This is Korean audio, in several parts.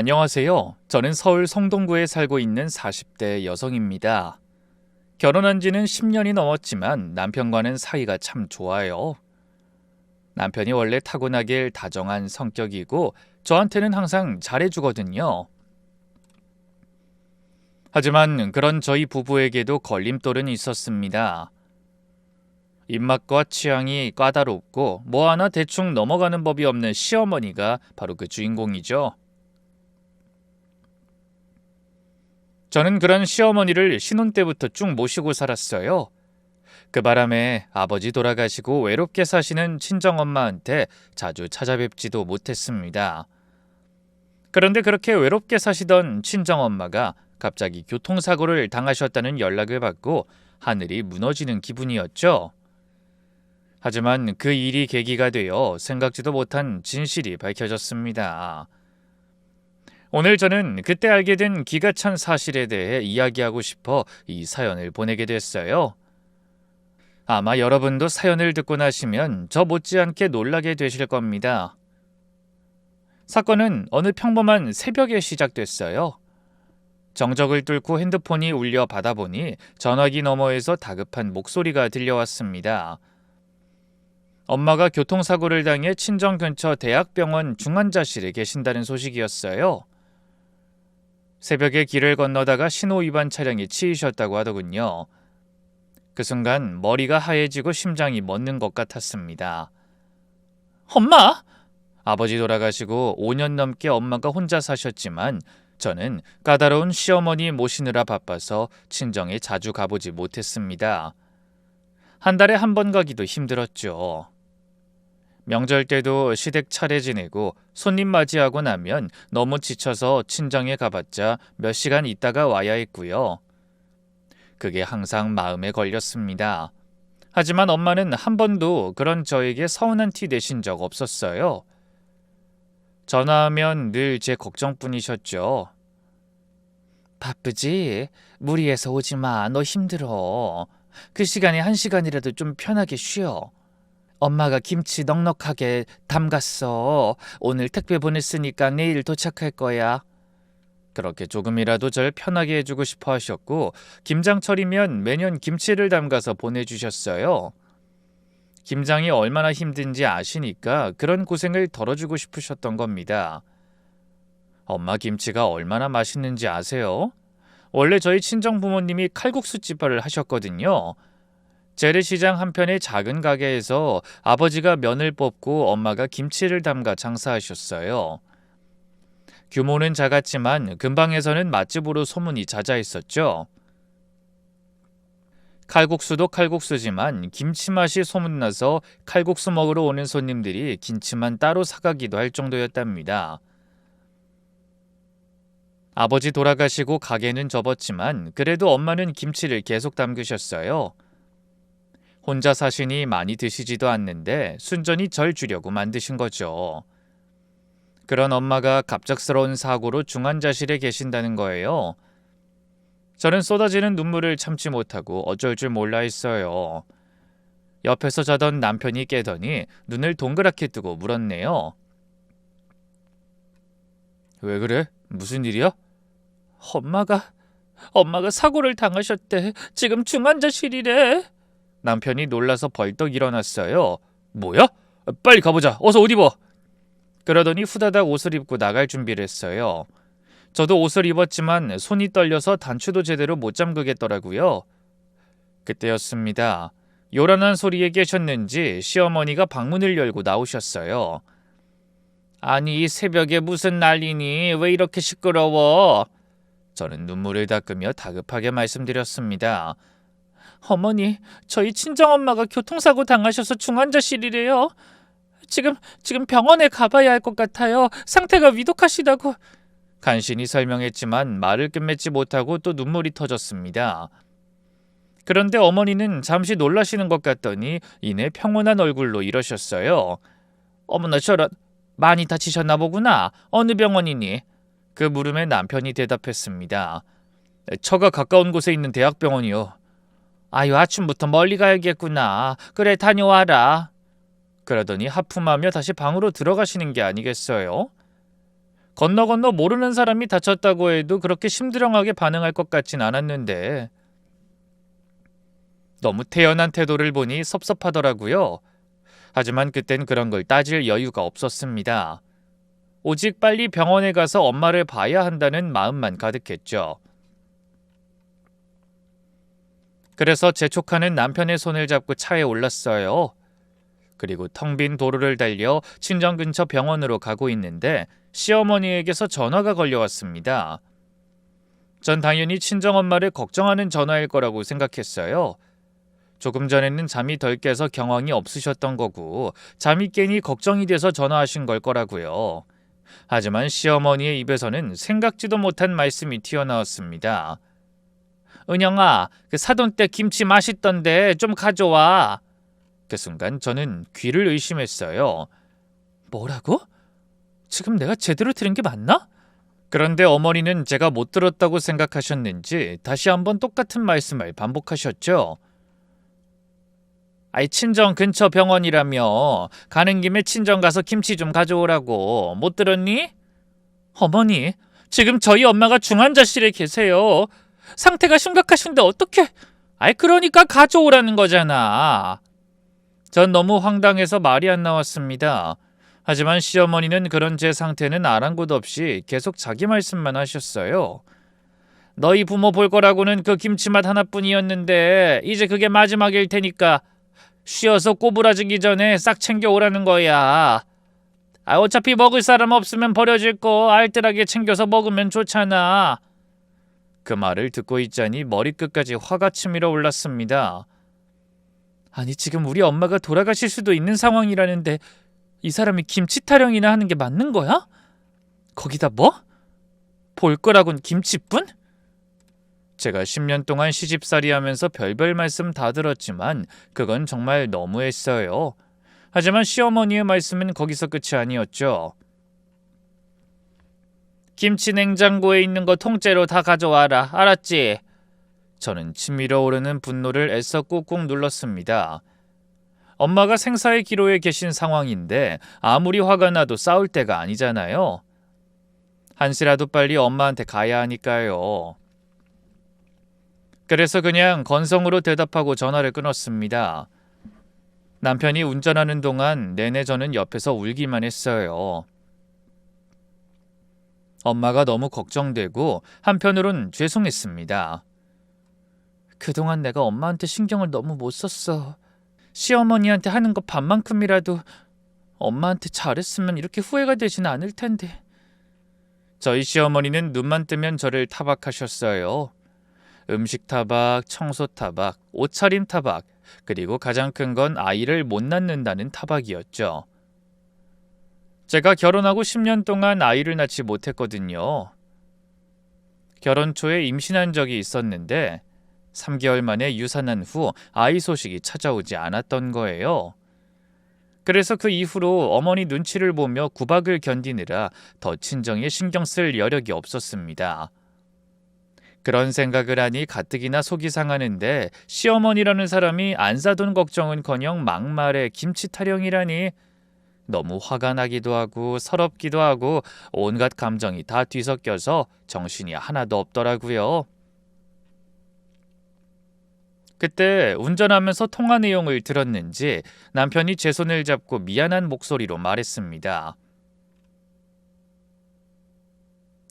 안녕하세요. 저는 서울 성동구에 살고 있는 40대 여성입니다. 결혼한 지는 10년이 넘었지만 남편과는 사이가 참 좋아요. 남편이 원래 타고나길 다정한 성격이고 저한테는 항상 잘해주거든요. 하지만 그런 저희 부부에게도 걸림돌은 있었습니다. 입맛과 취향이 까다롭고 뭐 하나 대충 넘어가는 법이 없는 시어머니가 바로 그 주인공이죠. 저는 그런 시어머니를 신혼 때부터 쭉 모시고 살았어요. 그 바람에 아버지 돌아가시고 외롭게 사시는 친정엄마한테 자주 찾아뵙지도 못했습니다. 그런데 그렇게 외롭게 사시던 친정엄마가 갑자기 교통사고를 당하셨다는 연락을 받고 하늘이 무너지는 기분이었죠. 하지만 그 일이 계기가 되어 생각지도 못한 진실이 밝혀졌습니다. 오늘 저는 그때 알게 된 기가 찬 사실에 대해 이야기하고 싶어 이 사연을 보내게 됐어요. 아마 여러분도 사연을 듣고 나시면 저 못지않게 놀라게 되실 겁니다. 사건은 어느 평범한 새벽에 시작됐어요. 정적을 뚫고 핸드폰이 울려 받아보니 전화기 너머에서 다급한 목소리가 들려왔습니다. 엄마가 교통사고를 당해 친정 근처 대학병원 중환자실에 계신다는 소식이었어요. 새벽에 길을 건너다가 신호위반 차량에 치이셨다고 하더군요. 그 순간 머리가 하얘지고 심장이 멎는 것 같았습니다. 엄마! 아버지 돌아가시고 5년 넘게 엄마가 혼자 사셨지만 저는 까다로운 시어머니 모시느라 바빠서 친정에 자주 가보지 못했습니다. 한 달에 한 번 가기도 힘들었죠. 명절 때도 시댁 차례 지내고 손님 맞이하고 나면 너무 지쳐서 친정에 가봤자 몇 시간 있다가 와야 했고요. 그게 항상 마음에 걸렸습니다. 하지만 엄마는 한 번도 그런 저에게 서운한 티 내신 적 없었어요. 전화하면 늘 제 걱정뿐이셨죠. 바쁘지? 무리해서 오지 마. 너 힘들어. 그 시간에 1시간이라도 좀 편하게 쉬어. 엄마가 김치 넉넉하게 담갔어. 오늘 택배 보냈으니까 내일 도착할 거야. 그렇게 조금이라도 절 편하게 해주고 싶어 하셨고 김장철이면 매년 김치를 담가서 보내주셨어요. 김장이 얼마나 힘든지 아시니까 그런 고생을 덜어주고 싶으셨던 겁니다. 엄마 김치가 얼마나 맛있는지 아세요? 원래 저희 친정 부모님이 칼국수 집발을 하셨거든요. 재래시장 한편의 작은 가게에서 아버지가 면을 뽑고 엄마가 김치를 담가 장사하셨어요. 규모는 작았지만 근방에서는 맛집으로 소문이 자자했었죠. 칼국수도 칼국수지만 김치 맛이 소문나서 칼국수 먹으러 오는 손님들이 김치만 따로 사가기도 할 정도였답니다. 아버지 돌아가시고 가게는 접었지만 그래도 엄마는 김치를 계속 담그셨어요. 혼자 사시니 많이 드시지도 않는데 순전히 절 주려고 만드신 거죠. 그런 엄마가 갑작스러운 사고로 중환자실에 계신다는 거예요. 저는 쏟아지는 눈물을 참지 못하고 어쩔 줄 몰라 했어요. 옆에서 자던 남편이 깨더니 눈을 동그랗게 뜨고 물었네요. 왜 그래? 무슨 일이야? 엄마가 사고를 당하셨대. 지금 중환자실이래. 남편이 놀라서 벌떡 일어났어요. 뭐야? 빨리 가보자. 어서 옷 입어. 그러더니 후다닥 옷을 입고 나갈 준비를 했어요. 저도 옷을 입었지만 손이 떨려서 단추도 제대로 못 잠그겠더라고요. 그때였습니다. 요란한 소리에 깨셨는지 시어머니가 방문을 열고 나오셨어요. 아니, 이 새벽에 무슨 난리니? 왜 이렇게 시끄러워? 저는 눈물을 닦으며 다급하게 말씀드렸습니다. 어머니, 저희 친정엄마가 교통사고 당하셔서 중환자실이래요. 지금 병원에 가봐야 할 것 같아요. 상태가 위독하시다고. 간신히 설명했지만 말을 끝맺지 못하고 또 눈물이 터졌습니다. 그런데 어머니는 잠시 놀라시는 것 같더니 이내 평온한 얼굴로 이러셨어요. 어머나 저런, 많이 다치셨나 보구나. 어느 병원이니? 그 물음에 남편이 대답했습니다. 처가 가까운 곳에 있는 대학병원이요. 아유, 아침부터 멀리 가야겠구나. 그래, 다녀와라. 그러더니 하품하며 다시 방으로 들어가시는 게 아니겠어요? 건너 건너 모르는 사람이 다쳤다고 해도 그렇게 심드렁하게 반응할 것 같진 않았는데 너무 태연한 태도를 보니 섭섭하더라고요. 하지만 그땐 그런 걸 따질 여유가 없었습니다. 오직 빨리 병원에 가서 엄마를 봐야 한다는 마음만 가득했죠. 그래서 재촉하는 남편의 손을 잡고 차에 올랐어요. 그리고 텅 빈 도로를 달려 친정 근처 병원으로 가고 있는데 시어머니에게서 전화가 걸려왔습니다. 전 당연히 친정엄마를 걱정하는 전화일 거라고 생각했어요. 조금 전에는 잠이 덜 깨서 경황이 없으셨던 거고 잠이 깨니 걱정이 돼서 전화하신 걸 거라고요. 하지만 시어머니의 입에서는 생각지도 못한 말씀이 튀어나왔습니다. 은영아, 그 사돈 댁 김치 맛있던데 좀 가져와. 그 순간 저는 귀를 의심했어요. 뭐라고? 지금 내가 제대로 들은 게 맞나? 그런데 어머니는 제가 못 들었다고 생각하셨는지 다시 한번 똑같은 말씀을 반복하셨죠. 아이, 친정 근처 병원이라며. 가는 김에 친정 가서 김치 좀 가져오라고. 못 들었니? 어머니, 지금 저희 엄마가 중환자실에 계세요. 상태가 심각하신데 어떡해? 아이, 그러니까 가져오라는 거잖아. 전 너무 황당해서 말이 안 나왔습니다. 하지만 시어머니는 그런 제 상태는 아랑곳 없이 계속 자기 말씀만 하셨어요. 너희 부모 볼 거라고는 그 김치맛 하나뿐이었는데 이제 그게 마지막일 테니까 쉬어서 꼬부라지기 전에 싹 챙겨오라는 거야. 어차피 먹을 사람 없으면 버려질 거 알뜰하게 챙겨서 먹으면 좋잖아. 그 말을 듣고 있자니 머리끝까지 화가 치밀어 올랐습니다. 아니, 지금 우리 엄마가 돌아가실 수도 있는 상황이라는데 이 사람이 김치 타령이나 하는 게 맞는 거야? 거기다 뭐? 볼 거라곤 김치뿐? 제가 10년 동안 시집살이 하면서 별별 말씀 다 들었지만 그건 정말 너무했어요. 하지만 시어머니의 말씀은 거기서 끝이 아니었죠. 김치 냉장고에 있는 거 통째로 다 가져와라. 알았지? 저는 치밀어 오르는 분노를 애써 꾹꾹 눌렀습니다. 엄마가 생사의 기로에 계신 상황인데 아무리 화가 나도 싸울 때가 아니잖아요. 한시라도 빨리 엄마한테 가야 하니까요. 그래서 그냥 건성으로 대답하고 전화를 끊었습니다. 남편이 운전하는 동안 내내 저는 옆에서 울기만 했어요. 엄마가 너무 걱정되고 한편으론 죄송했습니다. 그동안 내가 엄마한테 신경을 너무 못 썼어. 시어머니한테 하는 거 반만큼이라도 엄마한테 잘했으면 이렇게 후회가 되지는 않을 텐데. 저희 시어머니는 눈만 뜨면 저를 타박하셨어요. 음식 타박, 청소 타박, 옷차림 타박, 그리고 가장 큰 건 아이를 못 낳는다는 타박이었죠. 제가 결혼하고 10년 동안 아이를 낳지 못했거든요. 결혼 초에 임신한 적이 있었는데 3개월 만에 유산한 후 아이 소식이 찾아오지 않았던 거예요. 그래서 그 이후로 어머니 눈치를 보며 구박을 견디느라 더 친정에 신경 쓸 여력이 없었습니다. 그런 생각을 하니 가뜩이나 속이 상하는데 시어머니라는 사람이 안 사돈 걱정은커녕 막말에 김치 타령이라니 너무 화가 나기도 하고 서럽기도 하고 온갖 감정이 다 뒤섞여서 정신이 하나도 없더라고요. 그때 운전하면서 통화 내용을 들었는지 남편이 제 손을 잡고 미안한 목소리로 말했습니다.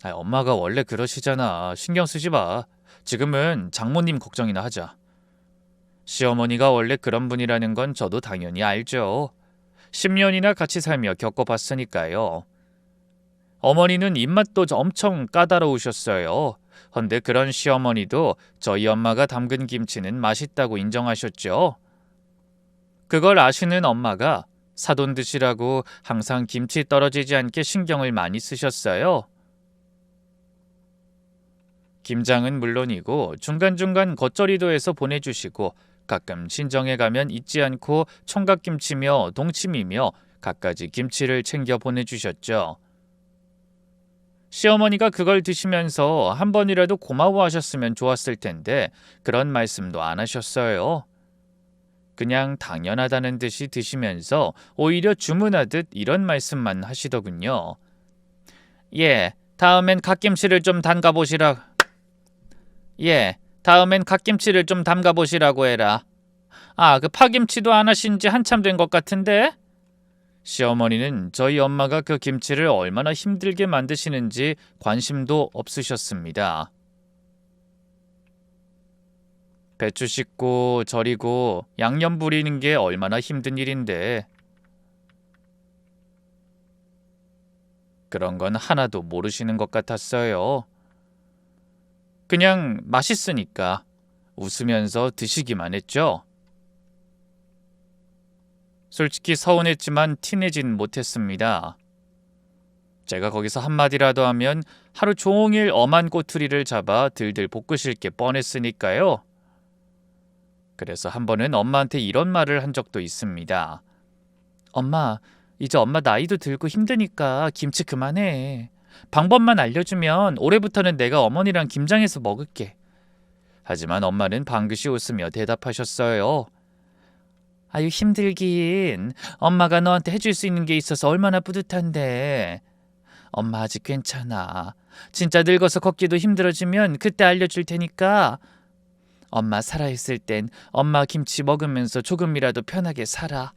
엄마가 원래 그러시잖아. 신경 쓰지 마. 지금은 장모님 걱정이나 하자. 시어머니가 원래 그런 분이라는 건 저도 당연히 알죠. 10년이나 같이 살며 겪어봤으니까요. 어머니는 입맛도 엄청 까다로우셨어요. 헌데 그런 시어머니도 저희 엄마가 담근 김치는 맛있다고 인정하셨죠. 그걸 아시는 엄마가 사돈 드시라고 항상 김치 떨어지지 않게 신경을 많이 쓰셨어요. 김장은 물론이고 중간중간 겉절이도 해서 보내주시고 가끔 친정에 가면 잊지 않고 총각김치며 동치미며 갖가지 김치를 챙겨 보내주셨죠. 시어머니가 그걸 드시면서 한 번이라도 고마워하셨으면 좋았을 텐데 그런 말씀도 안 하셨어요. 그냥 당연하다는 듯이 드시면서 오히려 주문하듯 이런 말씀만 하시더군요. 예, 다음엔 갓김치를 좀 담가보시라. 예, 다음엔 갓김치를 좀 담가보시라고 해라. 아, 그 파김치도 안 하신 지 한참 된 것 같은데? 시어머니는 저희 엄마가 그 김치를 얼마나 힘들게 만드시는지 관심도 없으셨습니다. 배추 씻고 절이고 양념 부리는 게 얼마나 힘든 일인데 그런 건 하나도 모르시는 것 같았어요. 그냥 맛있으니까 웃으면서 드시기만 했죠. 솔직히 서운했지만 티내진 못했습니다. 제가 거기서 한마디라도 하면 하루 종일 엄한 꼬투리를 잡아 들들 볶으실 게 뻔했으니까요. 그래서 한 번은 엄마한테 이런 말을 한 적도 있습니다. 엄마, 이제 엄마 나이도 들고 힘드니까 김치 그만해. 방법만 알려주면 올해부터는 내가 어머니랑 김장해서 먹을게. 하지만 엄마는 방긋이 웃으며 대답하셨어요. 아유, 힘들긴. 엄마가 너한테 해줄 수 있는 게 있어서 얼마나 뿌듯한데. 엄마 아직 괜찮아. 진짜 늙어서 걷기도 힘들어지면 그때 알려줄 테니까. 엄마 살아있을 땐 엄마 김치 먹으면서 조금이라도 편하게 살아.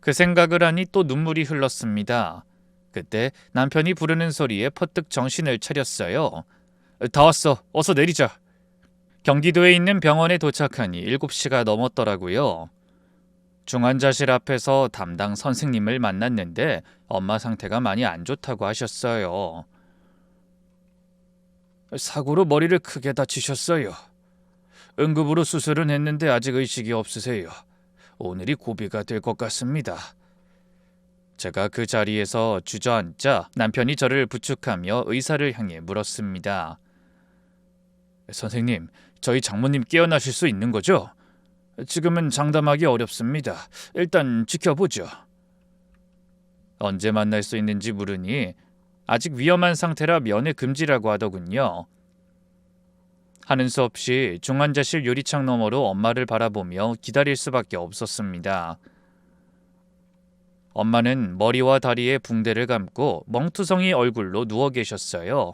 그 생각을 하니 또 눈물이 흘렀습니다. 그때 남편이 부르는 소리에 퍼뜩 정신을 차렸어요. 다 왔어. 어서 내리자. 경기도에 있는 병원에 도착하니 7시가 넘었더라고요. 중환자실 앞에서 담당 선생님을 만났는데 엄마 상태가 많이 안 좋다고 하셨어요. 사고로 머리를 크게 다치셨어요. 응급으로 수술은 했는데 아직 의식이 없으세요. 오늘이 고비가 될 것 같습니다. 제가 그 자리에서 주저앉자 남편이 저를 부축하며 의사를 향해 물었습니다. 선생님, 저희 장모님 깨어나실 수 있는 거죠? 지금은 장담하기 어렵습니다. 일단 지켜보죠. 언제 만날 수 있는지 물으니 아직 위험한 상태라 면회 금지라고 하더군요. 하는 수 없이 중환자실 유리창 너머로 엄마를 바라보며 기다릴 수밖에 없었습니다. 엄마는 머리와 다리에 붕대를 감고 멍투성이 얼굴로 누워 계셨어요.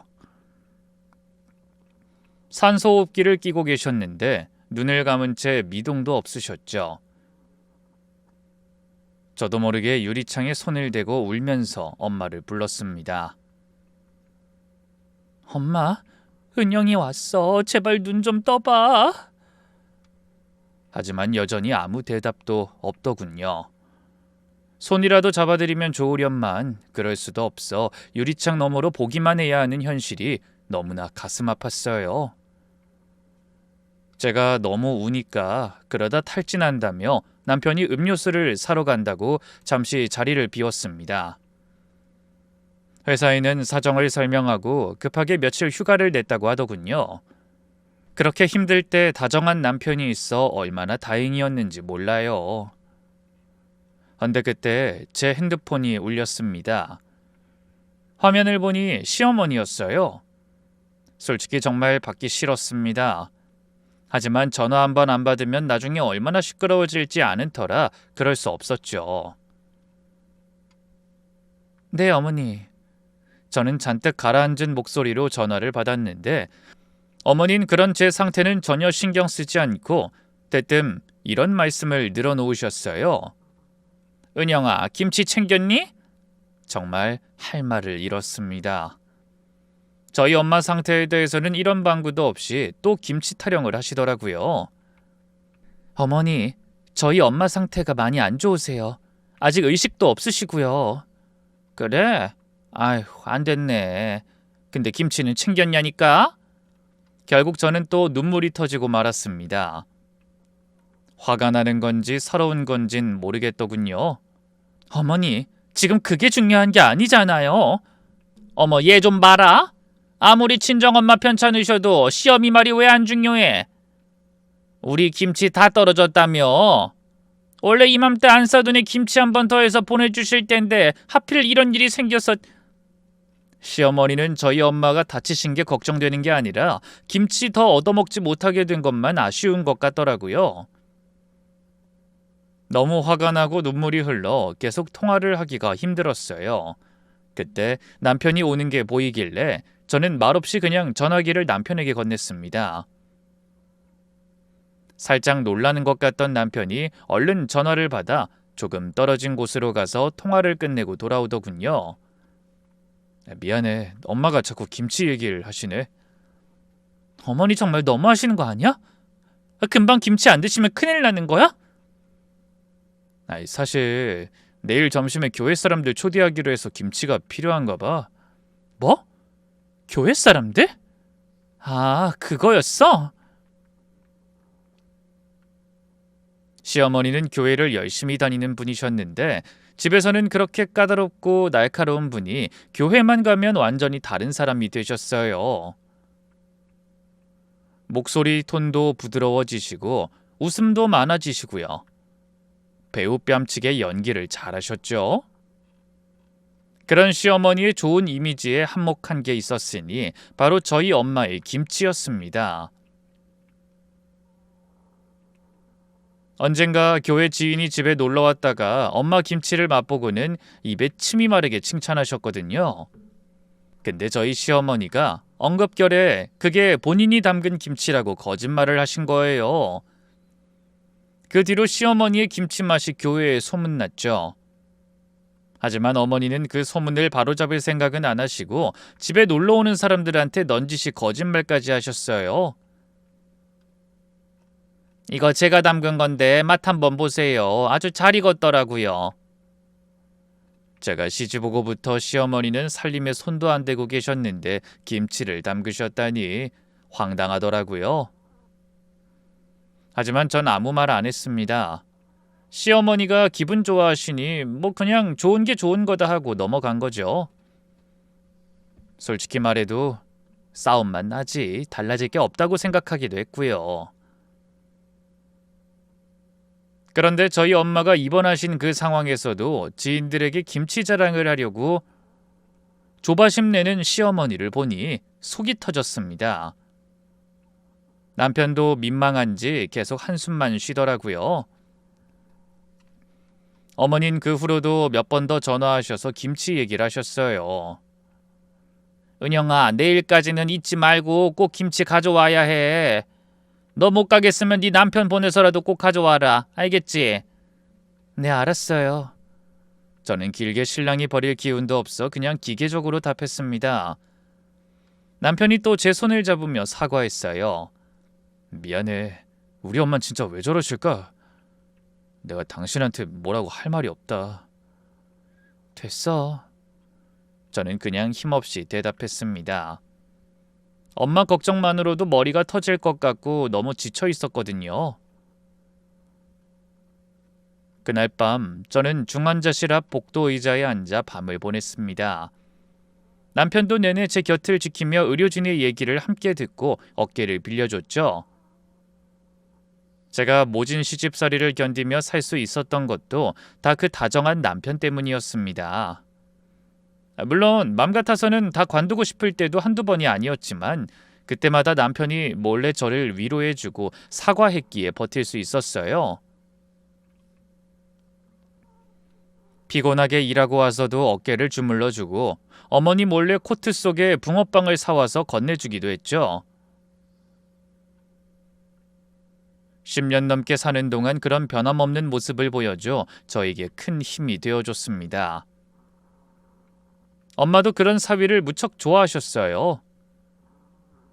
산소호흡기를 끼고 계셨는데 눈을 감은 채 미동도 없으셨죠. 저도 모르게 유리창에 손을 대고 울면서 엄마를 불렀습니다. 엄마, 은영이 왔어. 제발 눈 좀 떠봐. 하지만 여전히 아무 대답도 없더군요. 손이라도 잡아드리면 좋으련만 그럴 수도 없어 유리창 너머로 보기만 해야 하는 현실이 너무나 가슴 아팠어요. 제가 너무 우니까 그러다 탈진한다며 남편이 음료수를 사러 간다고 잠시 자리를 비웠습니다. 회사에는 사정을 설명하고 급하게 며칠 휴가를 냈다고 하더군요. 그렇게 힘들 때 다정한 남편이 있어 얼마나 다행이었는지 몰라요. 근데 그때 제 핸드폰이 울렸습니다. 화면을 보니 시어머니였어요. 솔직히 정말 받기 싫었습니다. 하지만 전화 한 번 안 받으면 나중에 얼마나 시끄러워질지 아는 터라 그럴 수 없었죠. 네, 어머니. 저는 잔뜩 가라앉은 목소리로 전화를 받았는데 어머니는 그런 제 상태는 전혀 신경 쓰지 않고 대뜸 이런 말씀을 늘어놓으셨어요. 은영아, 김치 챙겼니? 정말 할 말을 잃었습니다. 저희 엄마 상태에 대해서는 이런 방구도 없이 또 김치 타령을 하시더라고요. 어머니, 저희 엄마 상태가 많이 안 좋으세요. 아직 의식도 없으시고요. 그래? 아휴, 안 됐네. 근데 김치는 챙겼냐니까? 결국 저는 또 눈물이 터지고 말았습니다. 화가 나는 건지 서러운 건진 모르겠더군요. 어머니, 지금 그게 중요한 게 아니잖아요. 어머, 얘 좀 봐라. 아무리 친정엄마 편찮으셔도 시어미 말이 왜 안 중요해? 우리 김치 다 떨어졌다며. 원래 이맘때 안 싸두니 김치 한 번 더해서 보내주실 텐데 하필 이런 일이 생겨서. 시어머니는 저희 엄마가 다치신 게 걱정되는 게 아니라 김치 더 얻어먹지 못하게 된 것만 아쉬운 것 같더라고요. 너무 화가 나고 눈물이 흘러 계속 통화를 하기가 힘들었어요. 그때 남편이 오는 게 보이길래 저는 말없이 그냥 전화기를 남편에게 건넸습니다. 살짝 놀라는 것 같던 남편이 얼른 전화를 받아 조금 떨어진 곳으로 가서 통화를 끝내고 돌아오더군요. 미안해. 엄마가 자꾸 김치 얘기를 하시네. 어머니 정말 너무하시는 거 아니야? 금방 김치 안 드시면 큰일 나는 거야? 사실 내일 점심에 교회 사람들 초대하기로 해서 김치가 필요한가 봐. 뭐? 교회 사람들? 아, 그거였어? 시어머니는 교회를 열심히 다니는 분이셨는데 집에서는 그렇게 까다롭고 날카로운 분이 교회만 가면 완전히 다른 사람이 되셨어요. 목소리 톤도 부드러워지시고 웃음도 많아지시고요. 배우 뺨치게 연기를 잘하셨죠. 그런 시어머니의 좋은 이미지에 한몫한 게 있었으니 바로 저희 엄마의 김치였습니다. 언젠가 교회 지인이 집에 놀러 왔다가 엄마 김치를 맛보고는 입에 침이 마르게 칭찬하셨거든요. 근데 저희 시어머니가 엉겁결에 그게 본인이 담근 김치라고 거짓말을 하신 거예요. 그 뒤로 시어머니의 김치 맛이 교회에 소문났죠. 하지만 어머니는 그 소문을 바로잡을 생각은 안 하시고 집에 놀러 오는 사람들한테 넌지시 거짓말까지 하셨어요. 이거 제가 담근 건데 맛 한번 보세요. 아주 잘 익었더라고요. 제가 시집오고부터 시어머니는 살림에 손도 안 대고 계셨는데 김치를 담그셨다니 황당하더라고요. 하지만 전 아무 말 안 했습니다. 시어머니가 기분 좋아하시니 뭐 그냥 좋은 게 좋은 거다 하고 넘어간 거죠. 솔직히 말해도 싸움만 나지 달라질 게 없다고 생각하기도 했고요. 그런데 저희 엄마가 입원하신 그 상황에서도 지인들에게 김치 자랑을 하려고 조바심 내는 시어머니를 보니 속이 터졌습니다. 남편도 민망한지 계속 한숨만 쉬더라고요. 어머닌 그 후로도 몇 번 더 전화하셔서 김치 얘기를 하셨어요. 은영아, 내일까지는 잊지 말고 꼭 김치 가져와야 해. 너 못 가겠으면 네 남편 보내서라도 꼭 가져와라. 알겠지? 네, 알았어요. 저는 길게 신랑이 버릴 기운도 없어 그냥 기계적으로 답했습니다. 남편이 또 제 손을 잡으며 사과했어요. 미안해. 우리 엄만 진짜 왜 저러실까? 내가 당신한테 뭐라고 할 말이 없다. 됐어. 저는 그냥 힘없이 대답했습니다. 엄마 걱정만으로도 머리가 터질 것 같고 너무 지쳐 있었거든요. 그날 밤 저는 중환자실 앞 복도 의자에 앉아 밤을 보냈습니다. 남편도 내내 제 곁을 지키며 의료진의 얘기를 함께 듣고 어깨를 빌려줬죠. 제가 모진 시집살이를 견디며 살 수 있었던 것도 다 그 다정한 남편 때문이었습니다. 물론 맘 같아서는 다 관두고 싶을 때도 한두 번이 아니었지만 그때마다 남편이 몰래 저를 위로해주고 사과했기에 버틸 수 있었어요. 피곤하게 일하고 와서도 어깨를 주물러주고 어머니 몰래 코트 속에 붕어빵을 사와서 건네주기도 했죠. 10년 넘게 사는 동안 그런 변함없는 모습을 보여줘 저에게 큰 힘이 되어줬습니다. 엄마도 그런 사위를 무척 좋아하셨어요.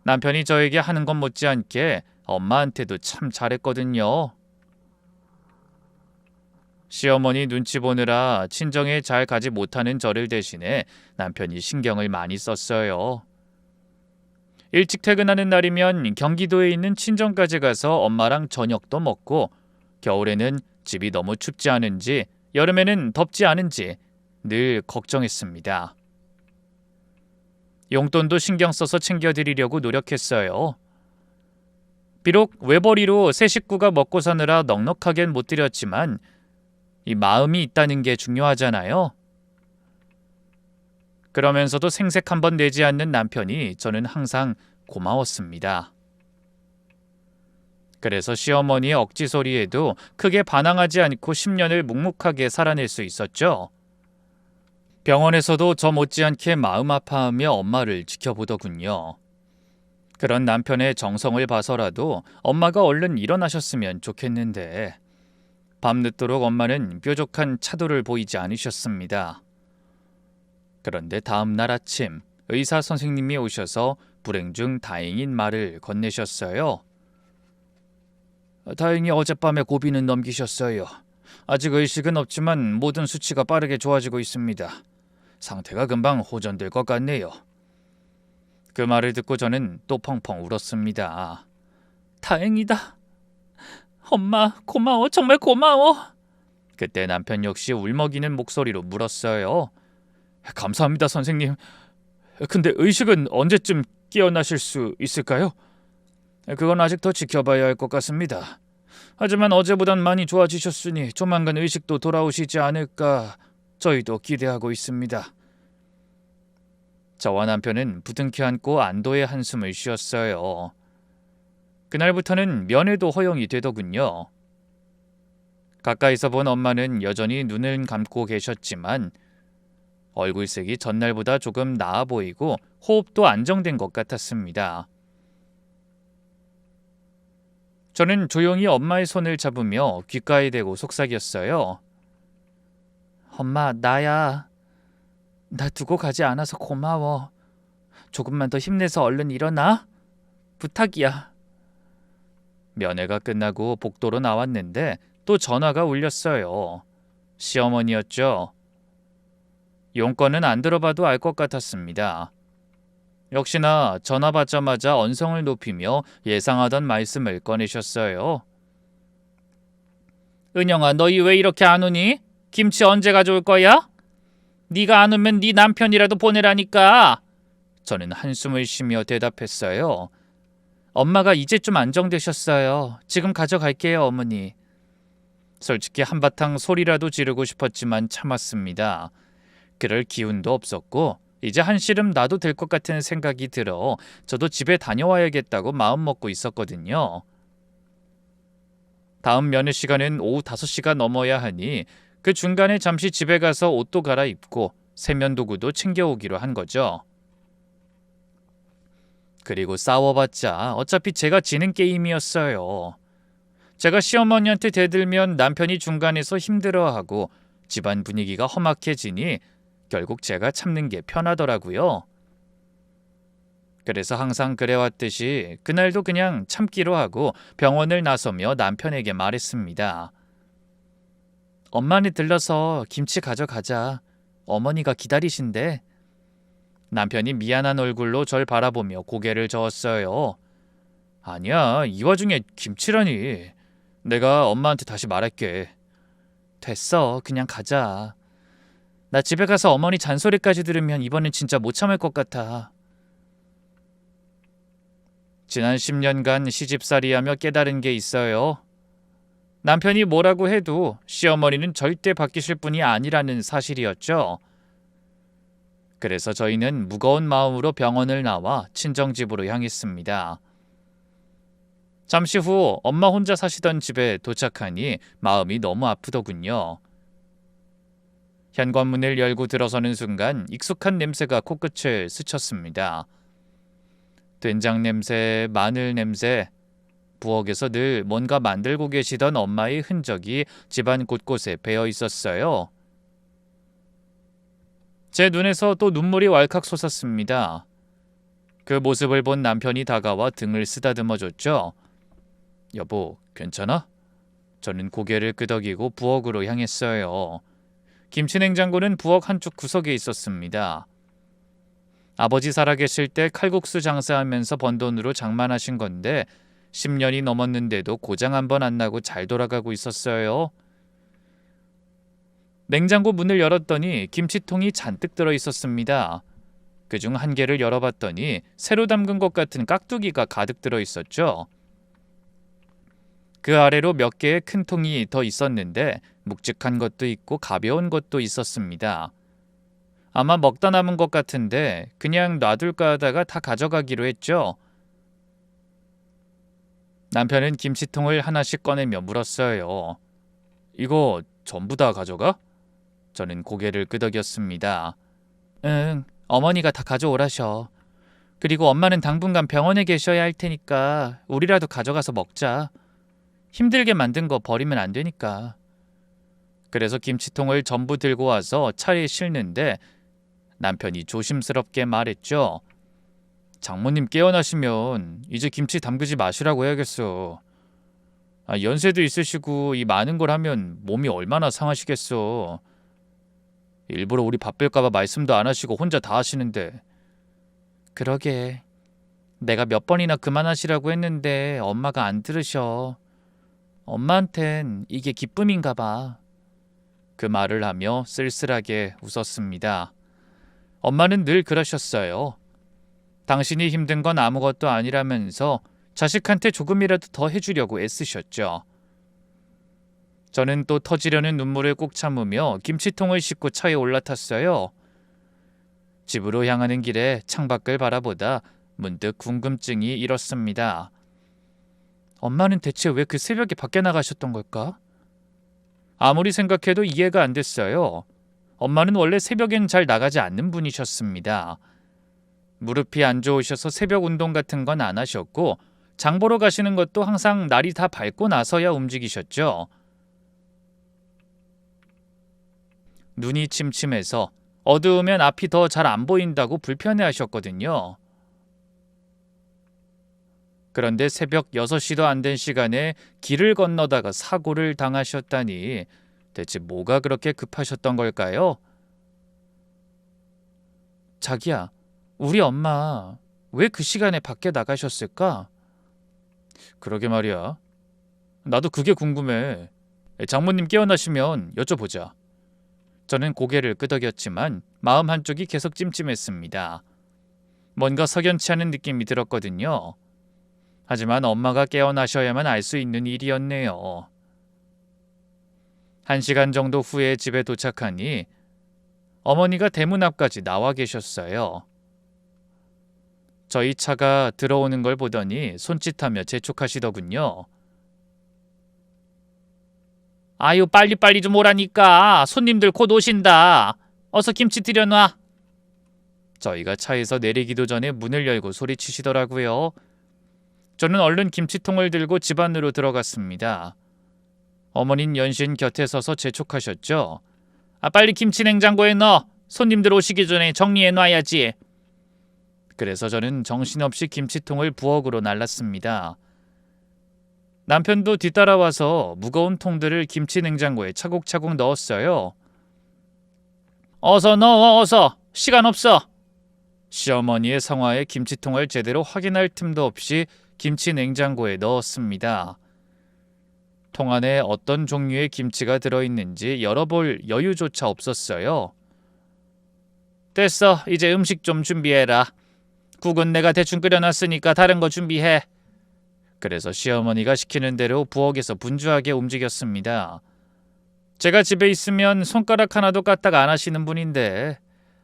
남편이 저에게 하는 것 못지않게 엄마한테도 참 잘했거든요. 시어머니 눈치 보느라 친정에 잘 가지 못하는 저를 대신해 남편이 신경을 많이 썼어요. 일찍 퇴근하는 날이면 경기도에 있는 친정까지 가서 엄마랑 저녁도 먹고 겨울에는 집이 너무 춥지 않은지 여름에는 덥지 않은지 늘 걱정했습니다. 용돈도 신경 써서 챙겨드리려고 노력했어요. 비록 외벌이로 세 식구가 먹고 사느라 넉넉하겐 못 드렸지만 이 마음이 있다는 게 중요하잖아요. 그러면서도 생색 한 번 내지 않는 남편이 저는 항상 고마웠습니다. 그래서 시어머니의 억지 소리에도 크게 반항하지 않고 10년을 묵묵하게 살아낼 수 있었죠. 병원에서도 저 못지않게 마음 아파하며 엄마를 지켜보더군요. 그런 남편의 정성을 봐서라도 엄마가 얼른 일어나셨으면 좋겠는데 밤늦도록 엄마는 뾰족한 차도를 보이지 않으셨습니다. 그런데 다음 날 아침 의사 선생님이 오셔서 불행 중 다행인 말을 건네셨어요. 다행히 어젯밤에 고비는 넘기셨어요. 아직 의식은 없지만 모든 수치가 빠르게 좋아지고 있습니다. 상태가 금방 호전될 것 같네요. 그 말을 듣고 저는 또 펑펑 울었습니다. 다행이다. 엄마, 고마워. 정말 고마워. 그때 남편 역시 울먹이는 목소리로 물었어요. 감사합니다, 선생님. 근데 의식은 언제쯤 깨어나실 수 있을까요? 그건 아직 더 지켜봐야 할 것 같습니다. 하지만 어제보단 많이 좋아지셨으니 조만간 의식도 돌아오시지 않을까 저희도 기대하고 있습니다. 저와 남편은 부둥켜 안고 안도의 한숨을 쉬었어요. 그날부터는 면회도 허용이 되더군요. 가까이서 본 엄마는 여전히 눈을 감고 계셨지만 얼굴색이 전날보다 조금 나아 보이고 호흡도 안정된 것 같았습니다. 저는 조용히 엄마의 손을 잡으며 귓가에 대고 속삭였어요. 엄마, 나야. 나 두고 가지 않아서 고마워. 조금만 더 힘내서 얼른 일어나. 부탁이야. 면회가 끝나고 복도로 나왔는데 또 전화가 울렸어요. 시어머니였죠. 용건은 안 들어봐도 알 것 같았습니다. 역시나 전화 받자마자 언성을 높이며 예상하던 말씀을 꺼내셨어요. 은영아, 너희 왜 이렇게 안 오니? 김치 언제 가져올 거야? 네가 안 오면 네 남편이라도 보내라니까. 저는 한숨을 쉬며 대답했어요. 엄마가 이제 좀 안정되셨어요. 지금 가져갈게요, 어머니. 솔직히 한바탕 소리라도 지르고 싶었지만 참았습니다. 그럴 기운도 없었고 이제 한시름 놔도 될 것 같은 생각이 들어 저도 집에 다녀와야겠다고 마음먹고 있었거든요. 다음 면회 시간은 오후 5시가 넘어야 하니 그 중간에 잠시 집에 가서 옷도 갈아입고 세면도구도 챙겨오기로 한 거죠. 그리고 싸워봤자 어차피 제가 지는 게임이었어요. 제가 시어머니한테 대들면 남편이 중간에서 힘들어하고 집안 분위기가 험악해지니 결국 제가 참는 게 편하더라고요. 그래서 항상 그래왔듯이 그날도 그냥 참기로 하고 병원을 나서며 남편에게 말했습니다. 엄마네 들러서 김치 가져가자. 어머니가 기다리신대. 남편이 미안한 얼굴로 절 바라보며 고개를 저었어요. 아니야, 이 와중에 김치라니. 내가 엄마한테 다시 말할게. 됐어, 그냥 가자. 나 집에 가서 어머니 잔소리까지 들으면 이번엔 진짜 못 참을 것 같아. 지난 10년간 시집살이하며 깨달은 게 있어요. 남편이 뭐라고 해도 시어머니는 절대 바뀌실 분이 아니라는 사실이었죠. 그래서 저희는 무거운 마음으로 병원을 나와 친정집으로 향했습니다. 잠시 후 엄마 혼자 사시던 집에 도착하니 마음이 너무 아프더군요. 현관문을 열고 들어서는 순간 익숙한 냄새가 코끝을 스쳤습니다. 된장 냄새, 마늘 냄새, 부엌에서 늘 뭔가 만들고 계시던 엄마의 흔적이 집안 곳곳에 배어 있었어요. 제 눈에서 또 눈물이 왈칵 솟았습니다. 그 모습을 본 남편이 다가와 등을 쓰다듬어줬죠. 여보, 괜찮아? 저는 고개를 끄덕이고 부엌으로 향했어요. 김치냉장고는 부엌 한쪽 구석에 있었습니다. 아버지 살아계실 때 칼국수 장사하면서 번 돈으로 장만하신 건데 10년이 넘었는데도 고장 한 번 안 나고 잘 돌아가고 있었어요. 냉장고 문을 열었더니 김치통이 잔뜩 들어 있었습니다. 그중 한 개를 열어봤더니 새로 담근 것 같은 깍두기가 가득 들어 있었죠. 그 아래로 몇 개의 큰 통이 더 있었는데 묵직한 것도 있고 가벼운 것도 있었습니다. 아마 먹다 남은 것 같은데 그냥 놔둘까 하다가 다 가져가기로 했죠. 남편은 김치통을 하나씩 꺼내며 물었어요. 이거 전부 다 가져가? 저는 고개를 끄덕였습니다. 응, 어머니가 다 가져오라셔. 그리고 엄마는 당분간 병원에 계셔야 할 테니까 우리라도 가져가서 먹자. 힘들게 만든 거 버리면 안 되니까. 그래서 김치통을 전부 들고 와서 차에 싣는데 남편이 조심스럽게 말했죠. 장모님 깨어나시면 이제 김치 담그지 마시라고 해야겠어. 연세도 있으시고 이 많은 걸 하면 몸이 얼마나 상하시겠어. 일부러 우리 바쁠까봐 말씀도 안 하시고 혼자 다 하시는데. 그러게. 내가 몇 번이나 그만하시라고 했는데 엄마가 안 들으셔. 엄마한텐 이게 기쁨인가 봐. 그 말을 하며 쓸쓸하게 웃었습니다. 엄마는 늘 그러셨어요. 당신이 힘든 건 아무것도 아니라면서 자식한테 조금이라도 더 해주려고 애쓰셨죠. 저는 또 터지려는 눈물을 꾹 참으며 김치통을 싣고 차에 올라탔어요. 집으로 향하는 길에 창밖을 바라보다 문득 궁금증이 일었습니다. 엄마는 대체 왜 그 새벽에 밖에 나가셨던 걸까? 아무리 생각해도 이해가 안 됐어요. 엄마는 원래 새벽엔 잘 나가지 않는 분이셨습니다. 무릎이 안 좋으셔서 새벽 운동 같은 건 안 하셨고 장 보러 가시는 것도 항상 날이 다 밝고 나서야 움직이셨죠. 눈이 침침해서 어두우면 앞이 더 잘 안 보인다고 불편해하셨거든요. 그런데 새벽 6시도 안 된 시간에 길을 건너다가 사고를 당하셨다니 대체 뭐가 그렇게 급하셨던 걸까요? 자기야, 우리 엄마 왜 그 시간에 밖에 나가셨을까? 그러게 말이야. 나도 그게 궁금해. 장모님 깨어나시면 여쭤보자. 저는 고개를 끄덕였지만 마음 한쪽이 계속 찜찜했습니다. 뭔가 석연치 않은 느낌이 들었거든요. 하지만 엄마가 깨어나셔야만 알 수 있는 일이었네요. 1시간 정도 후에 집에 도착하니 어머니가 대문 앞까지 나와 계셨어요. 저희 차가 들어오는 걸 보더니 손짓하며 재촉하시더군요. 아유, 빨리빨리 좀 오라니까. 손님들 곧 오신다. 어서 김치 들여놔. 저희가 차에서 내리기도 전에 문을 열고 소리치시더라고요. 저는 얼른 김치통을 들고 집 안으로 들어갔습니다. 어머닌 연신 곁에 서서 재촉하셨죠. 빨리 김치 냉장고에 넣어. 손님들 오시기 전에 정리해놔야지. 그래서 저는 정신없이 김치통을 부엌으로 날랐습니다. 남편도 뒤따라와서 무거운 통들을 김치 냉장고에 차곡차곡 넣었어요. 어서 넣어, 어서. 시간 없어. 시어머니의 성화에 김치통을 제대로 확인할 틈도 없이 김치 냉장고에 넣었습니다. 통 안에 어떤 종류의 김치가 들어있는지 열어볼 여유조차 없었어요. 됐어. 이제 음식 좀 준비해라. 국은 내가 대충 끓여놨으니까 다른 거 준비해. 그래서 시어머니가 시키는 대로 부엌에서 분주하게 움직였습니다. 제가 집에 있으면 손가락 하나도 까딱 안 하시는 분인데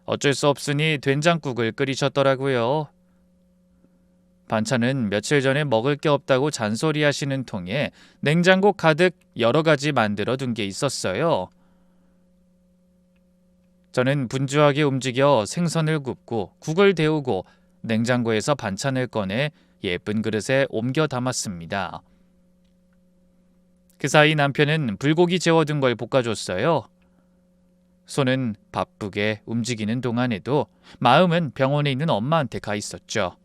어쩔 수 없으니 된장국을 끓이셨더라고요. 반찬은 며칠 전에 먹을 게 없다고 잔소리하시는 통에 냉장고 가득 여러 가지 만들어 둔 게 있었어요. 저는 분주하게 움직여 생선을 굽고 국을 데우고 냉장고에서 반찬을 꺼내 예쁜 그릇에 옮겨 담았습니다. 그 사이 남편은 불고기 재워둔 걸 볶아줬어요. 손은 바쁘게 움직이는 동안에도 마음은 병원에 있는 엄마한테 가 있었죠.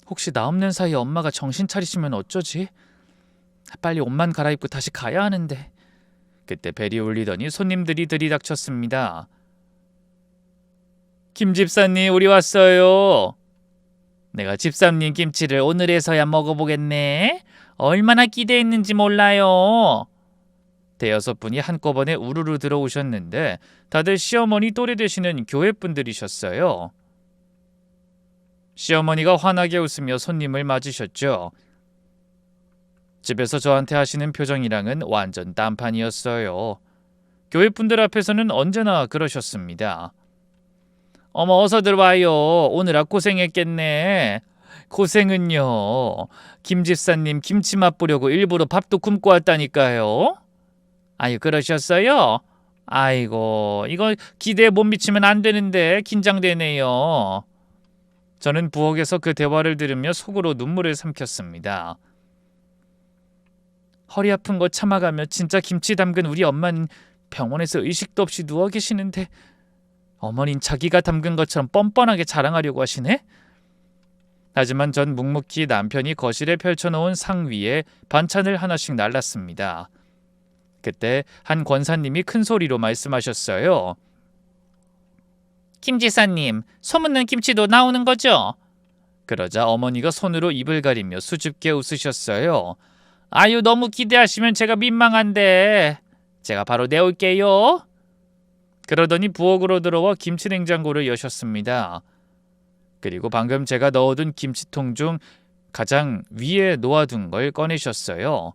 혹시 나 없는 사이에 엄마가 정신 차리시면 어쩌지? 빨리 옷만 갈아입고 다시 가야 하는데. 그때 벨이 울리더니 손님들이 들이닥쳤습니다. 김 집사님, 우리 왔어요. 내가 집사님 김치를 오늘에서야 먹어보겠네. 얼마나 기대했는지 몰라요. 대여섯 분이 한꺼번에 우르르 들어오셨는데 다들 시어머니 또래 되시는 교회분들이셨어요. 시어머니가 환하게 웃으며 손님을 맞으셨죠. 집에서 저한테 하시는 표정이랑은 완전 딴판이었어요. 교회분들 앞에서는 언제나 그러셨습니다. 어머, 어서 들어와요. 오느라 고생했겠네. 고생은요. 김 집사님 김치 맛보려고 일부러 밥도 굶고 왔다니까요. 아유, 그러셨어요? 아이고, 이거 기대에 못 미치면 안 되는데 긴장되네요. 저는 부엌에서 그 대화를 들으며 속으로 눈물을 삼켰습니다. 허리 아픈 거 참아가며 진짜 김치 담근 우리 엄마는 병원에서 의식도 없이 누워 계시는데 어머닌 자기가 담근 것처럼 뻔뻔하게 자랑하려고 하시네? 하지만 전 묵묵히 남편이 거실에 펼쳐놓은 상 위에 반찬을 하나씩 날랐습니다. 그때 한 권사님이 큰 소리로 말씀하셨어요. 김 지사님, 소문난 김치도 나오는 거죠? 그러자 어머니가 손으로 입을 가리며 수줍게 웃으셨어요. 아유, 너무 기대하시면 제가 민망한데 제가 바로 내올게요. 그러더니 부엌으로 들어와 김치 냉장고를 여셨습니다. 그리고 방금 제가 넣어둔 김치통 중 가장 위에 놓아둔 걸 꺼내셨어요.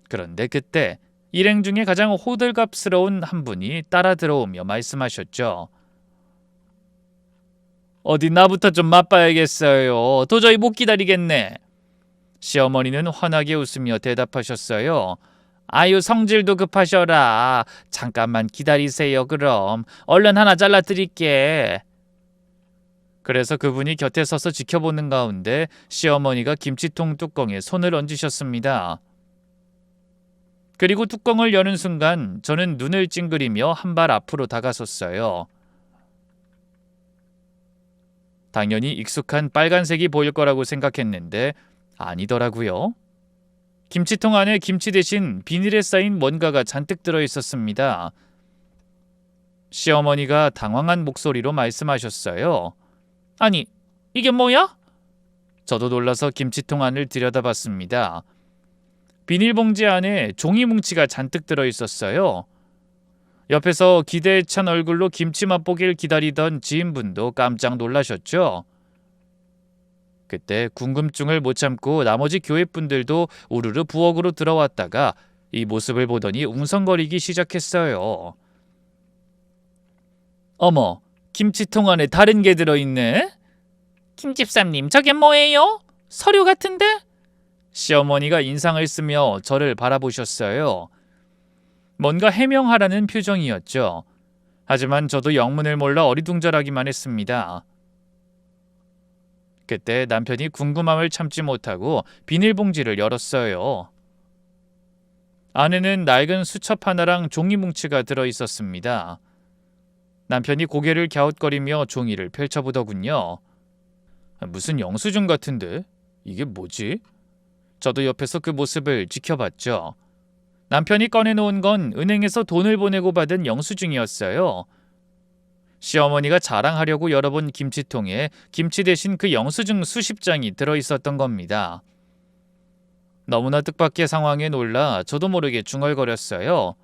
그런데 그때 일행 중에 가장 호들갑스러운 한 분이 따라 들어오며 말씀하셨죠. 어디 나부터 좀 맛봐야겠어요. 도저히 못 기다리겠네. 시어머니는 환하게 웃으며 대답하셨어요. 아유, 성질도 급하셔라. 잠깐만 기다리세요. 그럼 얼른 하나 잘라드릴게. 그래서 그분이 곁에 서서 지켜보는 가운데 시어머니가 김치통 뚜껑에 손을 얹으셨습니다. 그리고 뚜껑을 여는 순간 저는 눈을 찡그리며 한 발 앞으로 다가섰어요. 당연히 익숙한 빨간색이 보일 거라고 생각했는데 아니더라고요. 김치통 안에 김치 대신 비닐에 쌓인 뭔가가 잔뜩 들어 있었습니다. 시어머니가 당황한 목소리로 말씀하셨어요. 아니, 이게 뭐야? 저도 놀라서 김치통 안을 들여다봤습니다. 비닐봉지 안에 종이 뭉치가 잔뜩 들어 있었어요. 옆에서 기대에 찬 얼굴로 김치 맛보기를 기다리던 지인분도 깜짝 놀라셨죠. 그때 궁금증을 못 참고 나머지 교회분들도 우르르 부엌으로 들어왔다가 이 모습을 보더니 웅성거리기 시작했어요. 어머, 김치통 안에 다른 게 들어있네? 김집사님, 저게 뭐예요? 서류 같은데? 시어머니가 인상을 쓰며 저를 바라보셨어요. 뭔가 해명하라는 표정이었죠. 하지만 저도 영문을 몰라 어리둥절하기만 했습니다. 그때 남편이 궁금함을 참지 못하고 비닐봉지를 열었어요. 안에는 낡은 수첩 하나랑 종이 뭉치가 들어있었습니다. 남편이 고개를 갸웃거리며 종이를 펼쳐보더군요. 무슨 영수증 같은데? 이게 뭐지? 저도 옆에서 그 모습을 지켜봤죠. 남편이 꺼내놓은 건 은행에서 돈을 보내고 받은 영수증이었어요. 시어머니가 자랑하려고 열어본 김치통에 김치 대신 그 영수증 수십 장이 들어있었던 겁니다. 너무나 뜻밖의 상황에 놀라 저도 모르게 중얼거렸어요.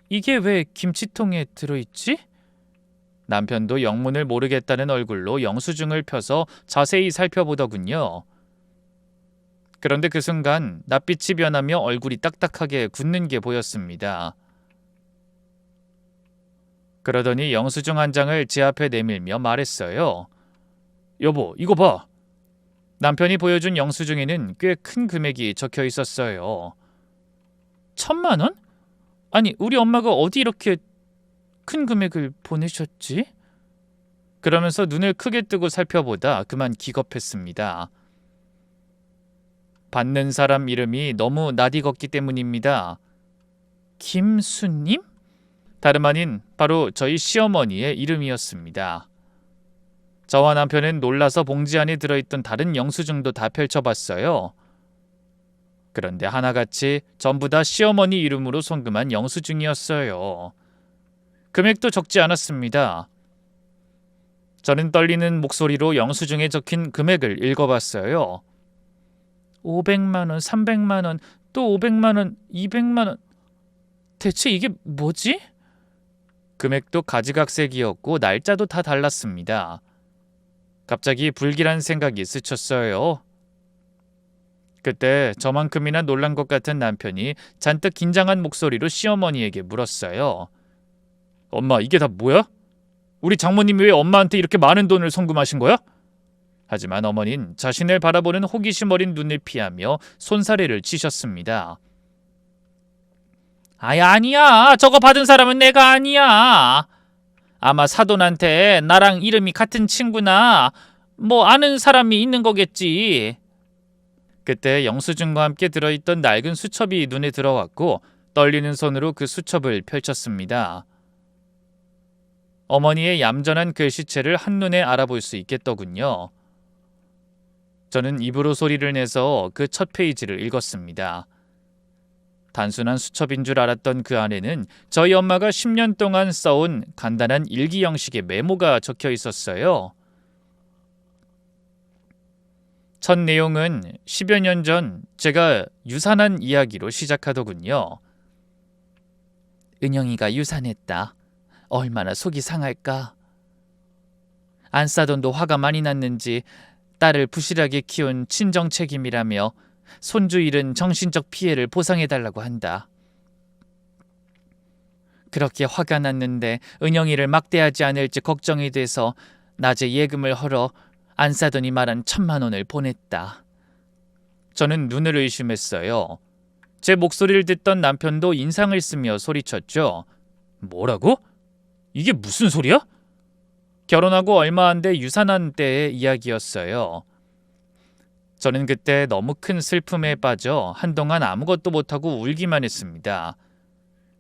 이게 왜 김치통에 들어있지? 남편도 영문을 모르겠다는 얼굴로 영수증을 펴서 자세히 살펴보더군요. 그런데 그 순간 낯빛이 변하며 얼굴이 딱딱하게 굳는 게 보였습니다. 그러더니 영수증 한 장을 제 앞에 내밀며 말했어요. 여보, 이거 봐. 남편이 보여준 영수증에는 꽤 큰 금액이 적혀 있었어요. 1,000만 원? 아니, 우리 엄마가 어디 이렇게 큰 금액을 보내셨지? 그러면서 눈을 크게 뜨고 살펴보다 그만 기겁했습니다. 받는 사람 이름이 너무 낯익었기 때문입니다. 김수님? 다름 아닌 바로 저희 시어머니의 이름이었습니다. 저와 남편은 놀라서 봉지 안에 들어있던 다른 영수증도 다 펼쳐봤어요. 그런데 하나같이 전부 다 시어머니 이름으로 송금한 영수증이었어요. 금액도 적지 않았습니다. 저는 떨리는 목소리로 영수증에 적힌 금액을 읽어봤어요. 500만 원, 300만 원, 또 500만 원, 200만 원. 대체 이게 뭐지? 금액도 가지각색이었고 날짜도 다 달랐습니다. 갑자기 불길한 생각이 스쳤어요. 그때 저만큼이나 놀란 것 같은 남편이 잔뜩 긴장한 목소리로 시어머니에게 물었어요. 엄마, 이게 다 뭐야? 우리 장모님이 왜 엄마한테 이렇게 많은 돈을 송금하신 거야? 하지만 어머니는 자신을 바라보는 호기심 어린 눈을 피하며 손사래를 치셨습니다. 아니야. 저거 받은 사람은 내가 아니야. 아마 사돈한테 나랑 이름이 같은 친구나 뭐 아는 사람이 있는 거겠지. 그때 영수증과 함께 들어있던 낡은 수첩이 눈에 들어왔고 떨리는 손으로 그 수첩을 펼쳤습니다. 어머니의 얌전한 글씨체를 한눈에 알아볼 수 있겠더군요. 저는 입으로 소리를 내서 그 첫 페이지를 읽었습니다. 단순한 수첩인 줄 알았던 그 안에는 저희 엄마가 10년 동안 써온 간단한 일기 형식의 메모가 적혀 있었어요. 첫 내용은 10여 년 전 제가 유산한 이야기로 시작하더군요. 은영이가 유산했다. 얼마나 속이 상할까. 안싸돈도 화가 많이 났는지 딸을 부실하게 키운 친정 책임이라며 손주 잃은 정신적 피해를 보상해달라고 한다. 그렇게 화가 났는데 은영이를 막대하지 않을지 걱정이 돼서 낮에 예금을 헐어 안싸돈이 말한 1,000만 원을 보냈다. 저는 눈을 의심했어요. 제 목소리를 듣던 남편도 인상을 쓰며 소리쳤죠. 뭐라고? 이게 무슨 소리야? 결혼하고 얼마 안 돼 유산한 때의 이야기였어요. 저는 그때 너무 큰 슬픔에 빠져 한동안 아무것도 못하고 울기만 했습니다.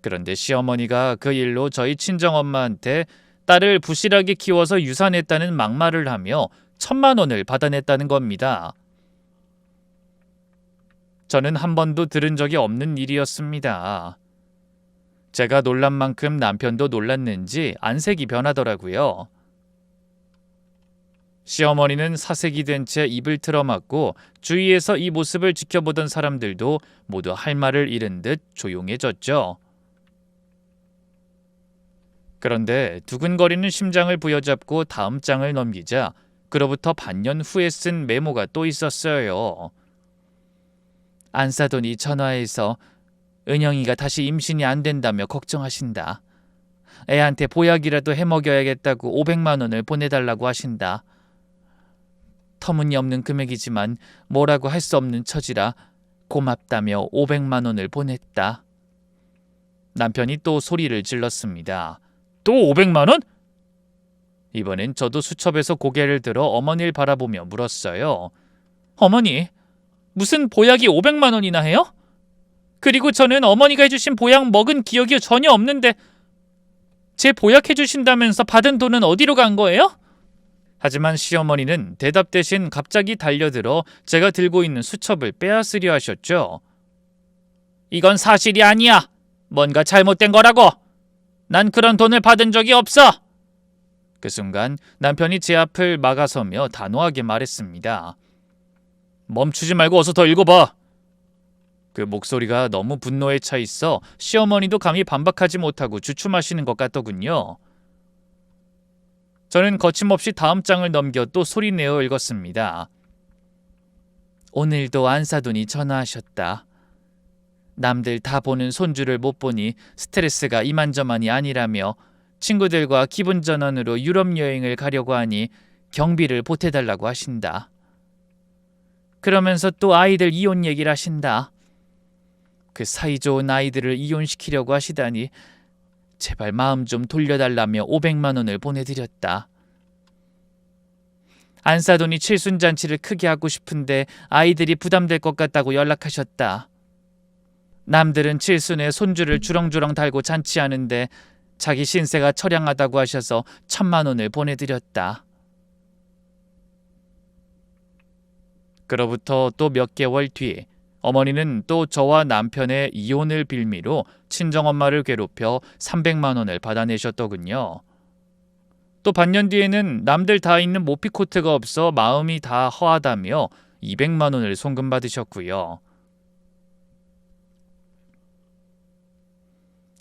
그런데 시어머니가 그 일로 저희 친정엄마한테 딸을 부실하게 키워서 유산했다는 막말을 하며 1,000만 원을 받아냈다는 겁니다. 저는 한 번도 들은 적이 없는 일이었습니다. 제가 놀란 만큼 남편도 놀랐는지 안색이 변하더라고요. 시어머니는 사색이 된 채 입을 틀어막고 주위에서 이 모습을 지켜보던 사람들도 모두 할 말을 잃은 듯 조용해졌죠. 그런데 두근거리는 심장을 부여잡고 다음 장을 넘기자 그로부터 반년 후에 쓴 메모가 또 있었어요. 안싸돈이 전화해서 은영이가 다시 임신이 안 된다며 걱정하신다. 애한테 보약이라도 해먹여야겠다고 500만 원을 보내달라고 하신다. 터무니없는 금액이지만 뭐라고 할 수 없는 처지라 고맙다며 500만 원을 보냈다. 남편이 또 소리를 질렀습니다. 또 500만 원? 이번엔 저도 수첩에서 고개를 들어 어머니를 바라보며 물었어요. 어머니, 무슨 보약이 500만 원이나 해요? 그리고 저는 어머니가 해주신 보약 먹은 기억이 전혀 없는데 제 보약 해주신다면서 받은 돈은 어디로 간 거예요? 하지만 시어머니는 대답 대신 갑자기 달려들어 제가 들고 있는 수첩을 빼앗으려 하셨죠. 이건 사실이 아니야. 뭔가 잘못된 거라고. 난 그런 돈을 받은 적이 없어. 그 순간 남편이 제 앞을 막아서며 단호하게 말했습니다. 멈추지 말고 어서 더 읽어봐. 그 목소리가 너무 분노에 차 있어 시어머니도 감히 반박하지 못하고 주춤하시는 것 같더군요. 저는 거침없이 다음 장을 넘겨 또 소리내어 읽었습니다. 오늘도 안사돈이 전화하셨다. 남들 다 보는 손주를 못 보니 스트레스가 이만저만이 아니라며 친구들과 기분 전환으로 유럽 여행을 가려고 하니 경비를 보태달라고 하신다. 그러면서 또 아이들 이혼 얘기를 하신다. 그 사이 좋은 아이들을 이혼시키려고 하시다니 제발 마음 좀 돌려달라며 500만 원을 보내드렸다. 안싸돈이 칠순잔치를 크게 하고 싶은데 아이들이 부담될 것 같다고 연락하셨다. 남들은 칠순에 손주를 주렁주렁 달고 잔치하는데 자기 신세가 처량하다고 하셔서 1,000만 원을 보내드렸다. 그로부터 또 몇 개월 뒤 어머니는 또 저와 남편의 이혼을 빌미로 친정엄마를 괴롭혀 300만 원을 받아내셨더군요. 또 반년 뒤에는 남들 다 있는 모피코트가 없어 마음이 다 허하다며 200만 원을 송금받으셨고요.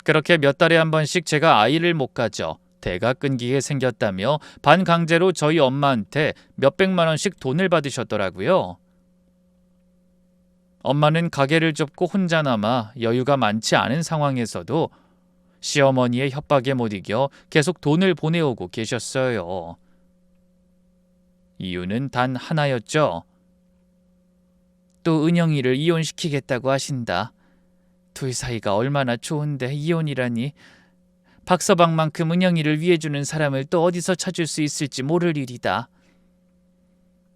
그렇게 몇 달에 한 번씩 제가 아이를 못 가져 대가 끊기게 생겼다며 반강제로 저희 엄마한테 몇백만 원씩 돈을 받으셨더라고요. 엄마는 가게를 접고 혼자 남아 여유가 많지 않은 상황에서도 시어머니의 협박에 못 이겨 계속 돈을 보내오고 계셨어요. 이유는 단 하나였죠. 또 은영이를 이혼시키겠다고 하신다. 둘 사이가 얼마나 좋은데 이혼이라니. 박서방만큼 은영이를 위해주는 사람을 또 어디서 찾을 수 있을지 모를 일이다.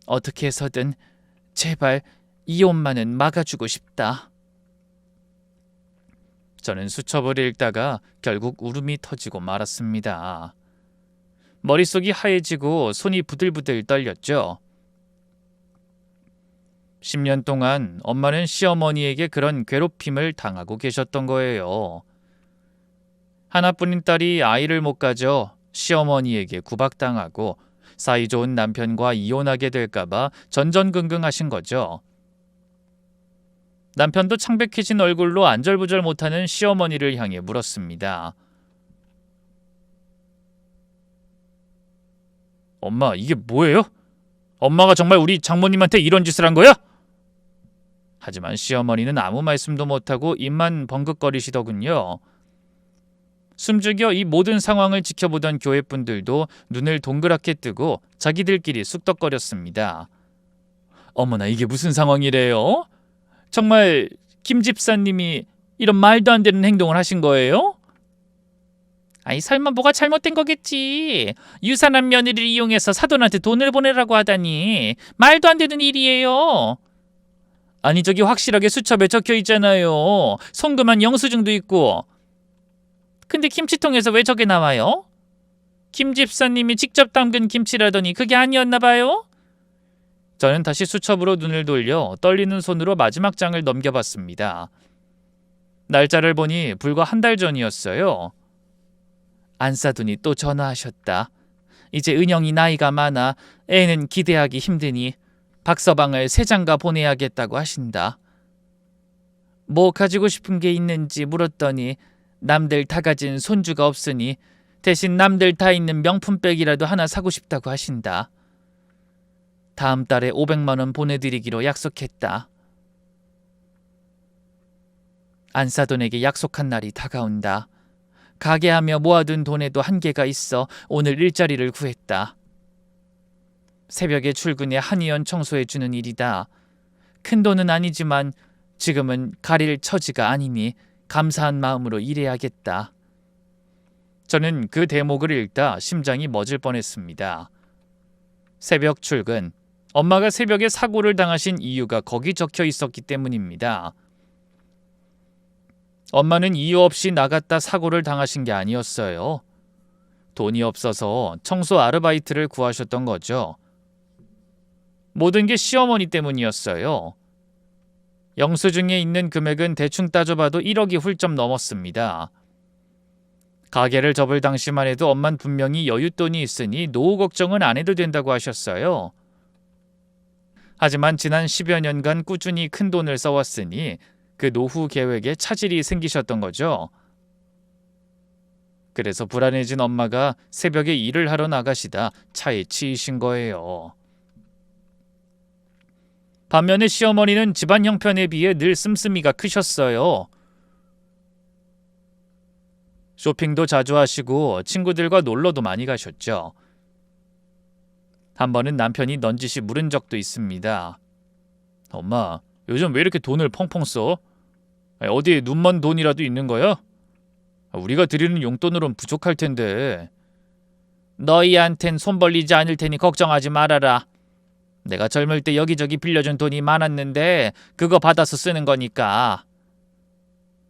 어떻게 해서든 제발 이혼만은 막아주고 싶다. 저는 수첩을 읽다가 결국 울음이 터지고 말았습니다. 머릿속이 하얘지고 손이 부들부들 떨렸죠. 10년 동안 엄마는 시어머니에게 그런 괴롭힘을 당하고 계셨던 거예요. 하나뿐인 딸이 아이를 못 가져 시어머니에게 구박당하고 사이좋은 남편과 이혼하게 될까봐 전전긍긍하신 거죠. 남편도 창백해진 얼굴로 안절부절 못하는 시어머니를 향해 물었습니다. 엄마, 이게 뭐예요? 엄마가 정말 우리 장모님한테 이런 짓을 한 거야? 하지만 시어머니는 아무 말씀도 못하고 입만 벙긋거리시더군요. 숨죽여 이 모든 상황을 지켜보던 교회분들도 눈을 동그랗게 뜨고 자기들끼리 쑥덕거렸습니다. 어머나, 이게 무슨 상황이래요? 정말 김 집사님이 이런 말도 안 되는 행동을 하신 거예요? 아이, 설마 뭐가 잘못된 거겠지. 유산한 며느리를 이용해서 사돈한테 돈을 보내라고 하다니 말도 안 되는 일이에요. 아니, 저기 확실하게 수첩에 적혀 있잖아요. 송금한 영수증도 있고. 근데 김치통에서 왜 저게 나와요? 김 집사님이 직접 담근 김치라더니 그게 아니었나 봐요? 저는 다시 수첩으로 눈을 돌려 떨리는 손으로 마지막 장을 넘겨봤습니다. 날짜를 보니 불과 한 달 전이었어요. 안사돈이 또 전화하셨다. 이제 은영이 나이가 많아 애는 기대하기 힘드니 박서방을 새 장가 보내야겠다고 하신다. 뭐 가지고 싶은 게 있는지 물었더니 남들 다 가진 손주가 없으니 대신 남들 다 있는 명품백이라도 하나 사고 싶다고 하신다. 다음 달에 500만 원 보내드리기로 약속했다. 안사돈에게 약속한 날이 다가온다. 가게하며 모아둔 돈에도 한계가 있어 오늘 일자리를 구했다. 새벽에 출근해 한의원 청소해주는 일이다. 큰 돈은 아니지만 지금은 가릴 처지가 아니니 감사한 마음으로 일해야겠다. 저는 그 대목을 읽다 심장이 멎을 뻔했습니다. 새벽 출근. 엄마가 새벽에 사고를 당하신 이유가 거기 적혀 있었기 때문입니다. 엄마는 이유 없이 나갔다 사고를 당하신 게 아니었어요. 돈이 없어서 청소 아르바이트를 구하셨던 거죠. 모든 게 시어머니 때문이었어요. 영수증에 있는 금액은 대충 따져봐도 1억이 훌쩍 넘었습니다. 가게를 접을 당시만 해도 엄만 분명히 여윳돈이 있으니 노후 걱정은 안 해도 된다고 하셨어요. 하지만 지난 10여 년간 꾸준히 큰 돈을 써왔으니 그 노후 계획에 차질이 생기셨던 거죠. 그래서 불안해진 엄마가 새벽에 일을 하러 나가시다 차에 치이신 거예요. 반면에 시어머니는 집안 형편에 비해 늘 씀씀이가 크셨어요. 쇼핑도 자주 하시고 친구들과 놀러도 많이 가셨죠. 한 번은 남편이 넌지시 물은 적도 있습니다. 엄마, 요즘 왜 이렇게 돈을 펑펑 써? 어디에 눈먼 돈이라도 있는 거야? 우리가 드리는 용돈으론 부족할 텐데. 너희한텐 손 벌리지 않을 테니 걱정하지 말아라. 내가 젊을 때 여기저기 빌려준 돈이 많았는데 그거 받아서 쓰는 거니까.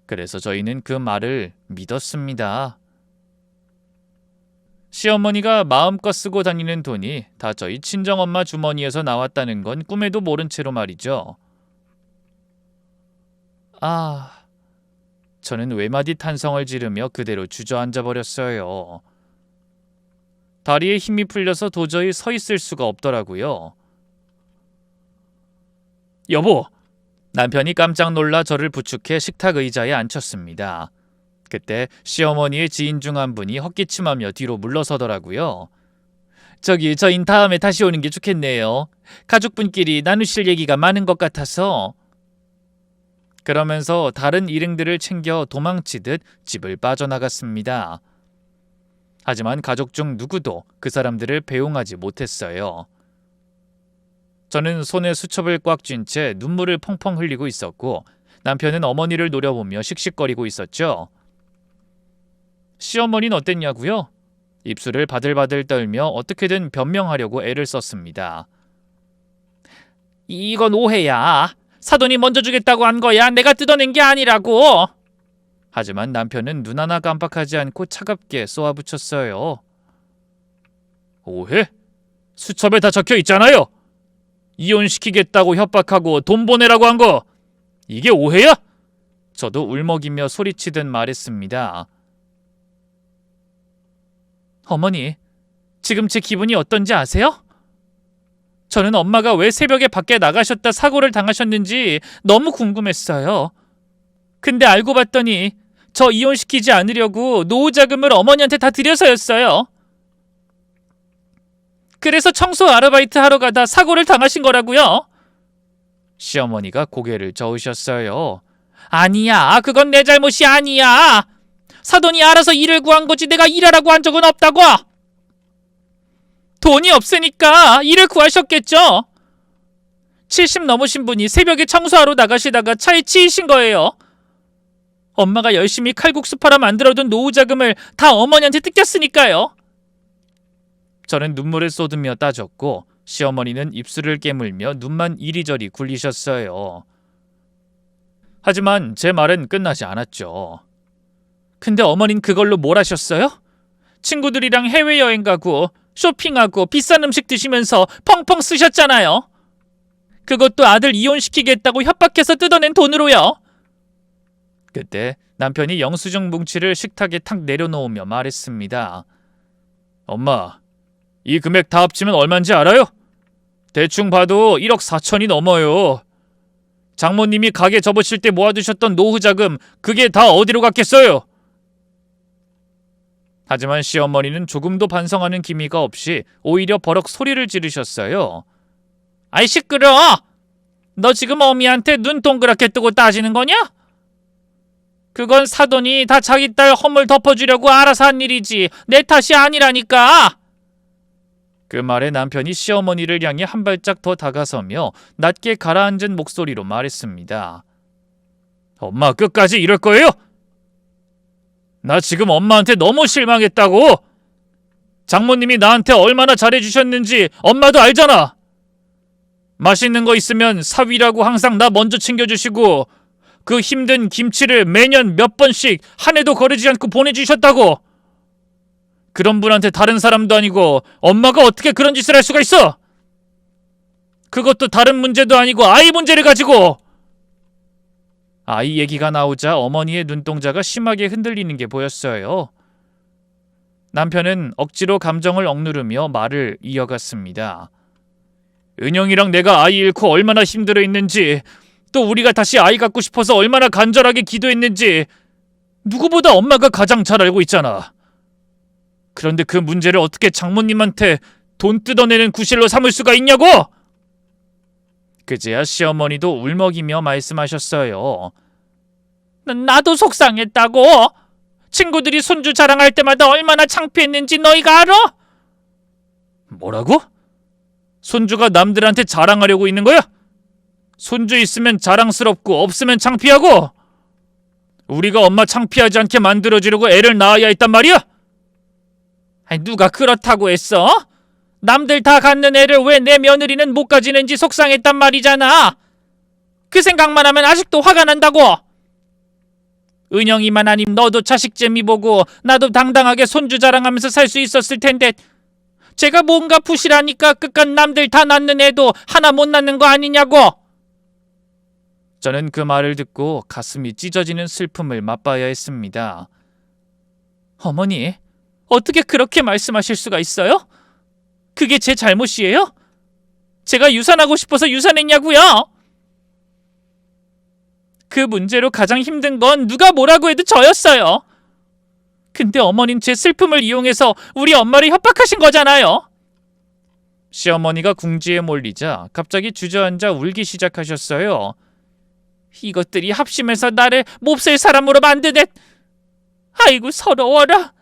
그래서 저희는 그 말을 믿었습니다. 시어머니가 마음껏 쓰고 다니는 돈이 다 저희 친정엄마 주머니에서 나왔다는 건 꿈에도 모른 채로 말이죠. 저는 외마디 탄성을 지르며 그대로 주저앉아 버렸어요. 다리에 힘이 풀려서 도저히 서 있을 수가 없더라고요. 여보! 남편이 깜짝 놀라 저를 부축해 식탁 의자에 앉혔습니다. 그때 시어머니의 지인 중 한 분이 헛기침하며 뒤로 물러서더라고요. 저흰 다음에 다시 오는 게 좋겠네요. 가족분끼리 나누실 얘기가 많은 것 같아서. 그러면서 다른 일행들을 챙겨 도망치듯 집을 빠져나갔습니다. 하지만 가족 중 누구도 그 사람들을 배웅하지 못했어요. 저는 손에 수첩을 꽉 쥔 채 눈물을 펑펑 흘리고 있었고 남편은 어머니를 노려보며 씩씩거리고 있었죠. 시어머니는 어땠냐고요? 입술을 바들바들 떨며 어떻게든 변명하려고 애를 썼습니다. 이건 오해야. 사돈이 먼저 주겠다고 한 거야. 내가 뜯어낸 게 아니라고. 하지만 남편은 눈 하나 깜빡하지 않고 차갑게 쏘아붙였어요. 오해? 수첩에 다 적혀 있잖아요. 이혼시키겠다고 협박하고 돈 보내라고 한 거. 이게 오해야? 저도 울먹이며 소리치듯 말했습니다. 어머니, 지금 제 기분이 어떤지 아세요? 저는 엄마가 왜 새벽에 밖에 나가셨다 사고를 당하셨는지 너무 궁금했어요. 근데 알고 봤더니 저 이혼시키지 않으려고 노후 자금을 어머니한테 다 드려서였어요. 그래서 청소 아르바이트 하러 가다 사고를 당하신 거라고요? 시어머니가 고개를 저으셨어요. 아니야, 그건 내 잘못이 아니야. 사돈이 알아서 일을 구한 거지 내가 일하라고 한 적은 없다고. 돈이 없으니까 일을 구하셨겠죠. 70 넘으신 분이 새벽에 청소하러 나가시다가 차에 치이신 거예요. 엄마가 열심히 칼국수 팔아 만들어둔 노후 자금을 다 어머니한테 뜯겼으니까요. 저는 눈물을 쏟으며 따졌고 시어머니는 입술을 깨물며 눈만 이리저리 굴리셨어요. 하지만 제 말은 끝나지 않았죠. 근데 어머닌 그걸로 뭘 하셨어요? 친구들이랑 해외여행 가고 쇼핑하고 비싼 음식 드시면서 펑펑 쓰셨잖아요. 그것도 아들 이혼시키겠다고 협박해서 뜯어낸 돈으로요. 그때 남편이 영수증 뭉치를 식탁에 탁 내려놓으며 말했습니다. 엄마, 이 금액 다 합치면 얼마인지 알아요? 대충 봐도 1억 4천이 넘어요. 장모님이 가게 접으실 때 모아두셨던 노후 자금 그게 다 어디로 갔겠어요? 하지만 시어머니는 조금도 반성하는 기미가 없이 오히려 버럭 소리를 지르셨어요. 아이 시끄러워! 너 지금 어미한테 눈 동그랗게 뜨고 따지는 거냐? 그건 사돈이 다 자기 딸 허물 덮어주려고 알아서 한 일이지 내 탓이 아니라니까. 그 말에 남편이 시어머니를 향해 한 발짝 더 다가서며 낮게 가라앉은 목소리로 말했습니다. 엄마 끝까지 이럴 거예요? 나 지금 엄마한테 너무 실망했다고. 장모님이 나한테 얼마나 잘해주셨는지 엄마도 알잖아. 맛있는 거 있으면 사위라고 항상 나 먼저 챙겨주시고 그 힘든 김치를 매년 몇 번씩 한 해도 거르지 않고 보내주셨다고. 그런 분한테 다른 사람도 아니고 엄마가 어떻게 그런 짓을 할 수가 있어? 그것도 다른 문제도 아니고 아이 문제를 가지고. 아이 얘기가 나오자 어머니의 눈동자가 심하게 흔들리는 게 보였어요. 남편은 억지로 감정을 억누르며 말을 이어갔습니다. 은영이랑 내가 아이 잃고 얼마나 힘들어했는지, 또 우리가 다시 아이 갖고 싶어서 얼마나 간절하게 기도했는지 누구보다 엄마가 가장 잘 알고 있잖아. 그런데 그 문제를 어떻게 장모님한테 돈 뜯어내는 구실로 삼을 수가 있냐고! 그제야 시어머니도 울먹이며 말씀하셨어요. 나도 속상했다고. 친구들이 손주 자랑할 때마다 얼마나 창피했는지 너희가 알아? 뭐라고? 손주가 남들한테 자랑하려고 있는 거야? 손주 있으면 자랑스럽고 없으면 창피하고? 우리가 엄마 창피하지 않게 만들어주려고 애를 낳아야 했단 말이야? 아니, 누가 그렇다고 했어? 남들 다 갖는 애를 왜 내 며느리는 못 가지는지 속상했단 말이잖아. 그 생각만 하면 아직도 화가 난다고. 은영이만 아님 너도 자식 재미 보고 나도 당당하게 손주 자랑하면서 살 수 있었을 텐데 제가 뭔가 부실하니까 끝까지 남들 다 낳는 애도 하나 못 낳는 거 아니냐고. 저는 그 말을 듣고 가슴이 찢어지는 슬픔을 맛봐야 했습니다. 어머니, 어떻게 그렇게 말씀하실 수가 있어요? 그게 제 잘못이에요? 제가 유산하고 싶어서 유산했냐고요? 그 문제로 가장 힘든 건 누가 뭐라고 해도 저였어요. 근데 어머닌 제 슬픔을 이용해서 우리 엄마를 협박하신 거잖아요. 시어머니가 궁지에 몰리자 갑자기 주저앉아 울기 시작하셨어요. 이것들이 합심해서 나를 몹쓸 사람으로 만드네. 아이고 서러워라.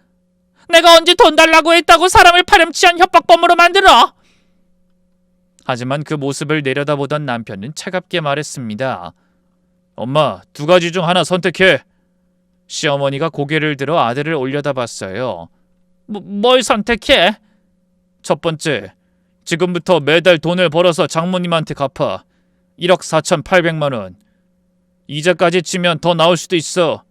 내가 언제 돈 달라고 했다고 사람을 파렴치한 협박범으로 만들어? 하지만 그 모습을 내려다보던 남편은 차갑게 말했습니다. 엄마, 두 가지 중 하나 선택해. 시어머니가 고개를 들어 아들을 올려다봤어요. 뭘 선택해? 첫 번째, 지금부터 매달 돈을 벌어서 장모님한테 갚아. 1억 4,800만 원. 이자까지 치면 더 나올 수도 있어.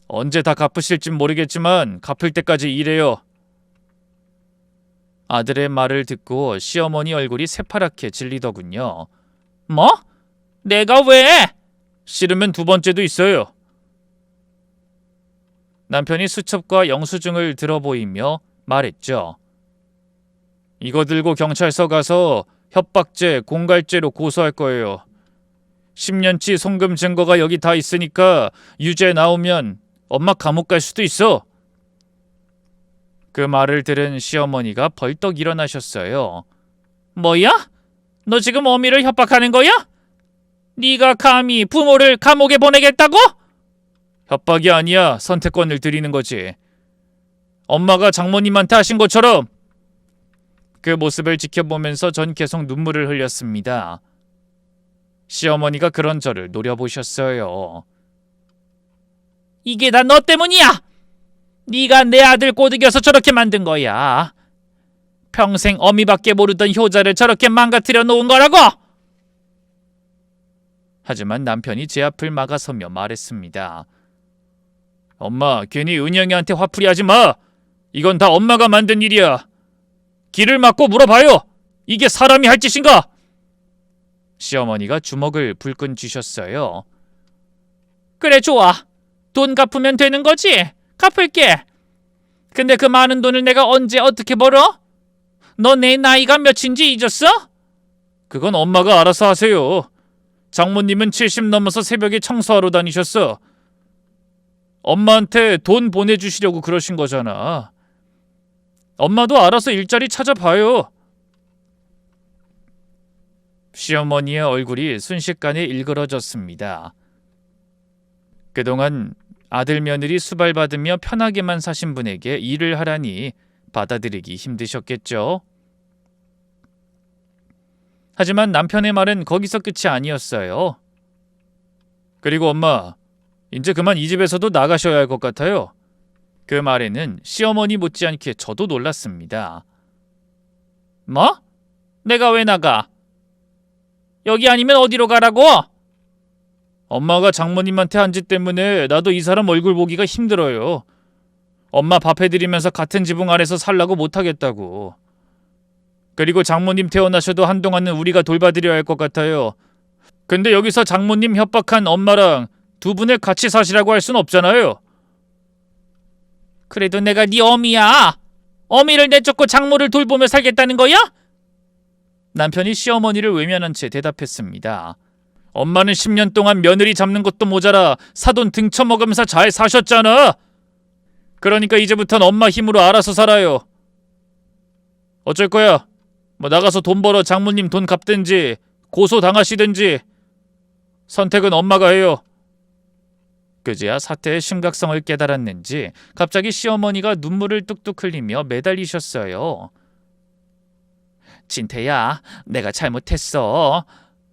언제 다 갚으실진 모르겠지만 갚을 때까지 일해요. 아들의 말을 듣고 시어머니 얼굴이 새파랗게 질리더군요. 뭐? 내가 왜? 싫으면 두 번째도 있어요. 남편이 수첩과 영수증을 들어보이며 말했죠. 이거 들고 경찰서 가서 협박죄, 공갈죄로 고소할 거예요. 10년치 송금 증거가 여기 다 있으니까 유죄 나오면 엄마 감옥 갈 수도 있어. 그 말을 들은 시어머니가 벌떡 일어나셨어요. 뭐야? 너 지금 어미를 협박하는 거야? 네가 감히 부모를 감옥에 보내겠다고? 협박이 아니야. 선택권을 드리는 거지. 엄마가 장모님한테 하신 것처럼. 그 모습을 지켜보면서 전 계속 눈물을 흘렸습니다. 시어머니가 그런 저를 노려보셨어요. 이게 다 너 때문이야. 네가 내 아들 꼬드겨서 저렇게 만든 거야. 평생 어미밖에 모르던 효자를 저렇게 망가뜨려 놓은 거라고. 하지만 남편이 제 앞을 막아서며 말했습니다. 엄마, 괜히 은영이한테 화풀이하지 마. 이건 다 엄마가 만든 일이야. 길을 막고 물어봐요. 이게 사람이 할 짓인가? 시어머니가 주먹을 불끈 쥐셨어요. 그래, 좋아. 돈 갚으면 되는 거지? 갚을게. 근데 그 많은 돈을 내가 언제 어떻게 벌어? 너 내 나이가 몇인지 잊었어? 그건 엄마가 알아서 하세요. 장모님은 70 넘어서 새벽에 청소하러 다니셨어. 엄마한테 돈 보내주시려고 그러신 거잖아. 엄마도 알아서 일자리 찾아봐요. 시어머니의 얼굴이 순식간에 일그러졌습니다. 그동안 아들 며느리 수발받으며 편하게만 사신 분에게 일을 하라니 받아들이기 힘드셨겠죠. 하지만 남편의 말은 거기서 끝이 아니었어요. 그리고 엄마, 이제 그만 이 집에서도 나가셔야 할 것 같아요. 그 말에는 시어머니 못지않게 저도 놀랐습니다. 뭐? 내가 왜 나가? 여기 아니면 어디로 가라고? 엄마가 장모님한테 한 짓 때문에 나도 이 사람 얼굴 보기가 힘들어요. 엄마 밥 해드리면서 같은 지붕 아래서 살라고 못하겠다고. 그리고 장모님 태어나셔도 한동안은 우리가 돌봐드려야 할 것 같아요. 근데 여기서 장모님 협박한 엄마랑 두 분을 같이 사시라고 할 순 없잖아요. 그래도 내가 네 어미야. 어미를 내쫓고 장모를 돌보며 살겠다는 거야? 남편이 시어머니를 외면한 채 대답했습니다. 엄마는 10년 동안 며느리 잡는 것도 모자라 사돈 등쳐먹으면서 잘 사셨잖아. 그러니까 이제부턴 엄마 힘으로 알아서 살아요. 어쩔 거야? 뭐 나가서 돈 벌어 장모님 돈 갚든지 고소당하시든지 선택은 엄마가 해요. 그제야 사태의 심각성을 깨달았는지 갑자기 시어머니가 눈물을 뚝뚝 흘리며 매달리셨어요. 진태야, 내가 잘못했어.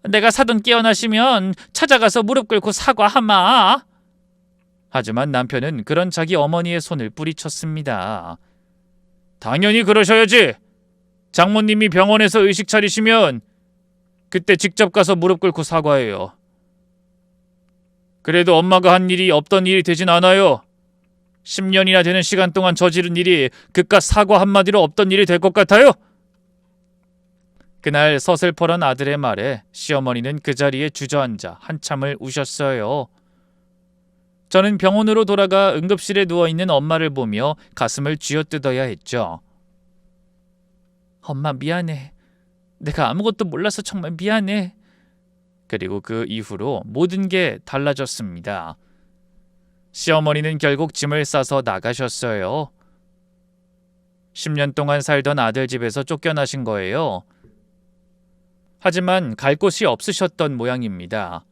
내가 사돈 깨어나시면 찾아가서 무릎 꿇고 사과하마. 하지만 남편은 그런 자기 어머니의 손을 뿌리쳤습니다. 당연히 그러셔야지. 장모님이 병원에서 의식 차리시면 그때 직접 가서 무릎 꿇고 사과해요. 그래도 엄마가 한 일이 없던 일이 되진 않아요. 10년이나 되는 시간 동안 저지른 일이 그깟 사과 한마디로 없던 일이 될 것 같아요? 그날 서슬퍼런 아들의 말에 시어머니는 그 자리에 주저앉아 한참을 우셨어요. 저는 병원으로 돌아가 응급실에 누워있는 엄마를 보며 가슴을 쥐어뜯어야 했죠. 엄마 미안해. 내가 아무것도 몰라서 정말 미안해. 그리고 그 이후로 모든 게 달라졌습니다. 시어머니는 결국 짐을 싸서 나가셨어요. 10년 동안 살던 아들 집에서 쫓겨나신 거예요. 하지만 갈 곳이 없으셨던 모양입니다.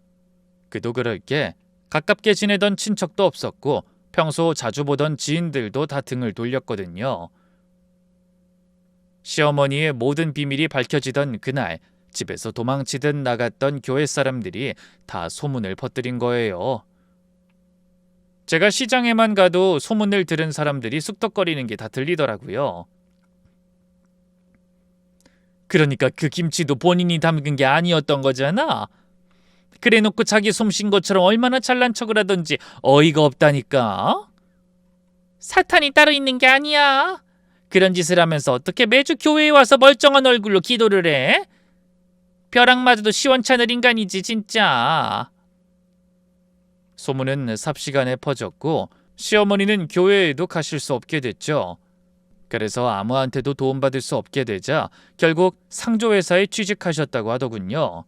그도 그럴 게 가깝게 지내던 친척도 없었고 평소 자주 보던 지인들도 다 등을 돌렸거든요. 시어머니의 모든 비밀이 밝혀지던 그날, 집에서 도망치듯 나갔던 교회 사람들이 다 소문을 퍼뜨린 거예요. 제가 시장에만 가도 소문을 들은 사람들이 쑥덕거리는 게 다 들리더라고요. 그러니까 그 김치도 본인이 담근 게 아니었던 거잖아. 그래놓고 자기 솜씨인 것처럼 얼마나 잘난 척을 하던지 어이가 없다니까. 사탄이 따로 있는 게 아니야. 그런 짓을 하면서 어떻게 매주 교회에 와서 멀쩡한 얼굴로 기도를 해? 벼락맞아도 시원찮을 인간이지 진짜. 소문은 삽시간에 퍼졌고 시어머니는 교회에도 가실 수 없게 됐죠. 그래서 아무한테도 도움받을 수 없게 되자 결국 상조회사에 취직하셨다고 하더군요.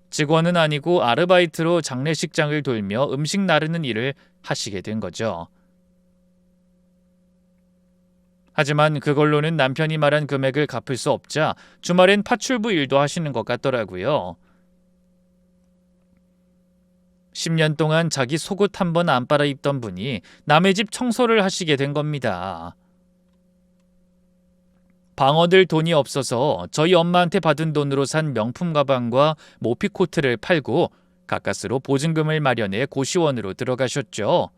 직원은 아니고 아르바이트로 장례식장을 돌며 음식 나르는 일을 하시게 된 거죠. 하지만 그걸로는 남편이 말한 금액을 갚을 수 없자 주말엔 파출부 일도 하시는 것 같더라고요. 10년 동안 자기 속옷 한 번 안 빨아입던 분이 남의 집 청소를 하시게 된 겁니다. 방어들 돈이 없어서 저희 엄마한테 받은 돈으로 산 명품 가방과 모피 코트를 팔고 가까스로 보증금을 마련해 고시원으로 들어가셨죠.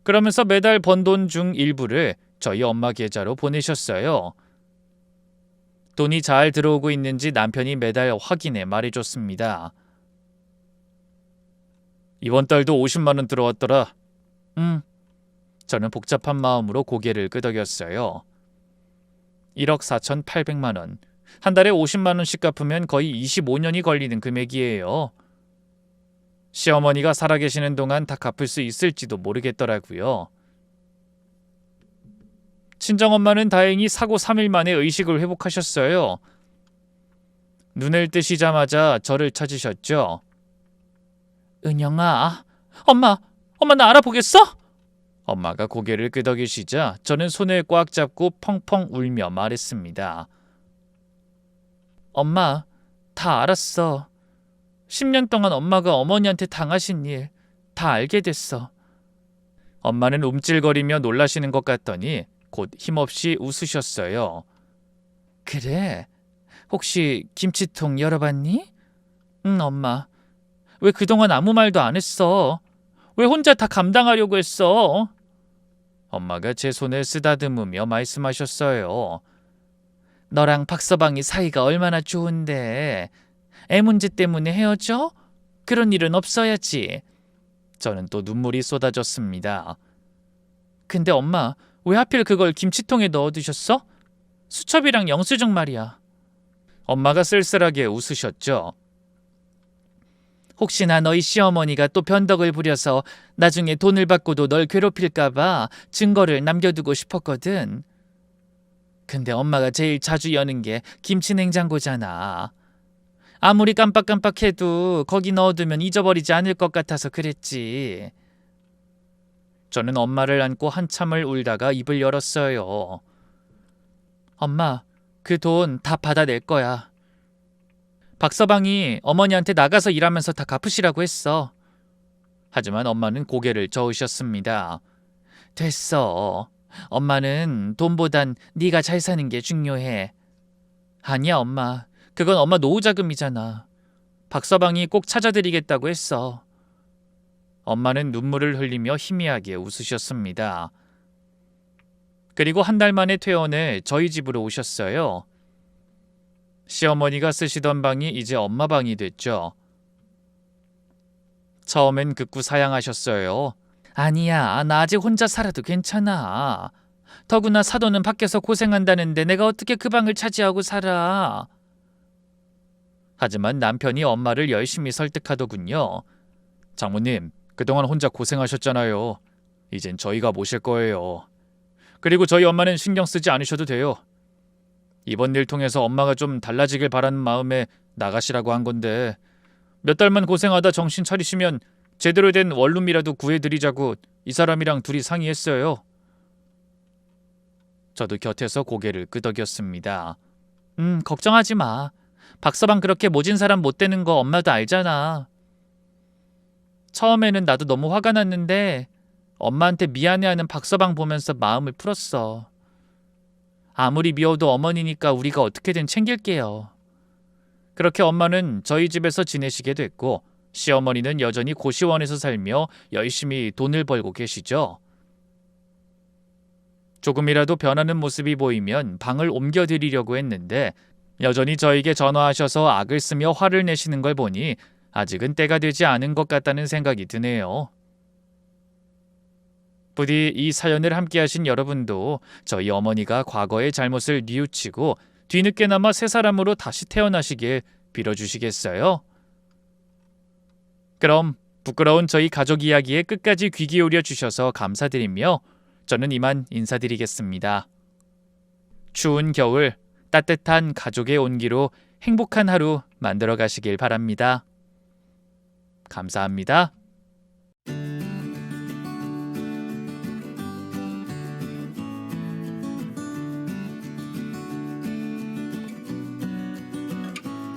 그러면서 매달 번 돈 중 일부를 저희 엄마 계좌로 보내셨어요. 돈이 잘 들어오고 있는지 남편이 매달 확인해 말해줬습니다. 이번 달도 50만 원 들어왔더라. 저는 복잡한 마음으로 고개를 끄덕였어요. 1억 4,800만 원. 한 달에 50만 원씩 갚으면 거의 25년이 걸리는 금액이에요. 시어머니가 살아계시는 동안 다 갚을 수 있을지도 모르겠더라고요. 친정엄마는 다행히 사고 3일 만에 의식을 회복하셨어요. 눈을 뜨시자마자 저를 찾으셨죠. 은영아, 엄마 나 알아보겠어? 엄마가 고개를 끄덕이시자 저는 손을 꽉 잡고 펑펑 울며 말했습니다. 엄마, 다 알았어. 10년 동안 엄마가 어머니한테 당하신 일 다 알게 됐어. 엄마는 움찔거리며 놀라시는 것 같더니 곧 힘없이 웃으셨어요. 그래? 혹시 김치통 열어봤니? 응, 엄마. 왜 그동안 아무 말도 안 했어? 왜 혼자 다 감당하려고 했어? 엄마가 제 손을 쓰다듬으며 말씀하셨어요. 너랑 박서방이 사이가 얼마나 좋은데 애 문제 때문에 헤어져? 그런 일은 없어야지. 저는 또 눈물이 쏟아졌습니다. 근데 엄마, 왜 하필 그걸 김치통에 넣어두셨어? 수첩이랑 영수증 말이야. 엄마가 쓸쓸하게 웃으셨죠. 혹시나 너희 시어머니가 또 변덕을 부려서 나중에 돈을 받고도 널 괴롭힐까봐 증거를 남겨두고 싶었거든. 근데 엄마가 제일 자주 여는 게 김치 냉장고잖아. 아무리 깜빡깜빡해도 거기 넣어두면 잊어버리지 않을 것 같아서 그랬지. 저는 엄마를 안고 한참을 울다가 입을 열었어요. 엄마, 그 돈 다 받아낼 거야. 박서방이 어머니한테 나가서 일하면서 다 갚으시라고 했어. 하지만 엄마는 고개를 저으셨습니다. 됐어. 엄마는 돈보단 네가 잘 사는 게 중요해. 아니야, 엄마. 그건 엄마 노후자금이잖아. 박서방이 꼭 찾아드리겠다고 했어. 엄마는 눈물을 흘리며 희미하게 웃으셨습니다. 그리고 한 달 만에 퇴원해 저희 집으로 오셨어요. 시어머니가 쓰시던 방이 이제 엄마 방이 됐죠. 처음엔 극구 사양하셨어요. 아니야, 나 아직 혼자 살아도 괜찮아. 더구나 사돈은 밖에서 고생한다는데 내가 어떻게 그 방을 차지하고 살아. 하지만 남편이 엄마를 열심히 설득하더군요. 장모님, 그동안 혼자 고생하셨잖아요. 이젠 저희가 모실 거예요. 그리고 저희 엄마는 신경 쓰지 않으셔도 돼요. 이번 일 통해서 엄마가 좀 달라지길 바라는 마음에 나가시라고 한 건데 몇 달만 고생하다 정신 차리시면 제대로 된 원룸이라도 구해드리자고 이 사람이랑 둘이 상의했어요. 저도 곁에서 고개를 끄덕였습니다. 걱정하지 마. 박서방 그렇게 모진 사람 못 되는 거 엄마도 알잖아. 처음에는 나도 너무 화가 났는데 엄마한테 미안해하는 박서방 보면서 마음을 풀었어. 아무리 미워도 어머니니까 우리가 어떻게든 챙길게요. 그렇게 엄마는 저희 집에서 지내시게 됐고 시어머니는 여전히 고시원에서 살며 열심히 돈을 벌고 계시죠. 조금이라도 변하는 모습이 보이면 방을 옮겨드리려고 했는데 여전히 저에게 전화하셔서 악을 쓰며 화를 내시는 걸 보니 아직은 때가 되지 않은 것 같다는 생각이 드네요. 부디 이 사연을 함께하신 여러분도 저희 어머니가 과거의 잘못을 뉘우치고 뒤늦게나마 새 사람으로 다시 태어나시길 빌어주시겠어요? 그럼 부끄러운 저희 가족 이야기에 끝까지 귀 기울여 주셔서 감사드리며 저는 이만 인사드리겠습니다. 추운 겨울 따뜻한 가족의 온기로 행복한 하루 만들어 가시길 바랍니다. 감사합니다.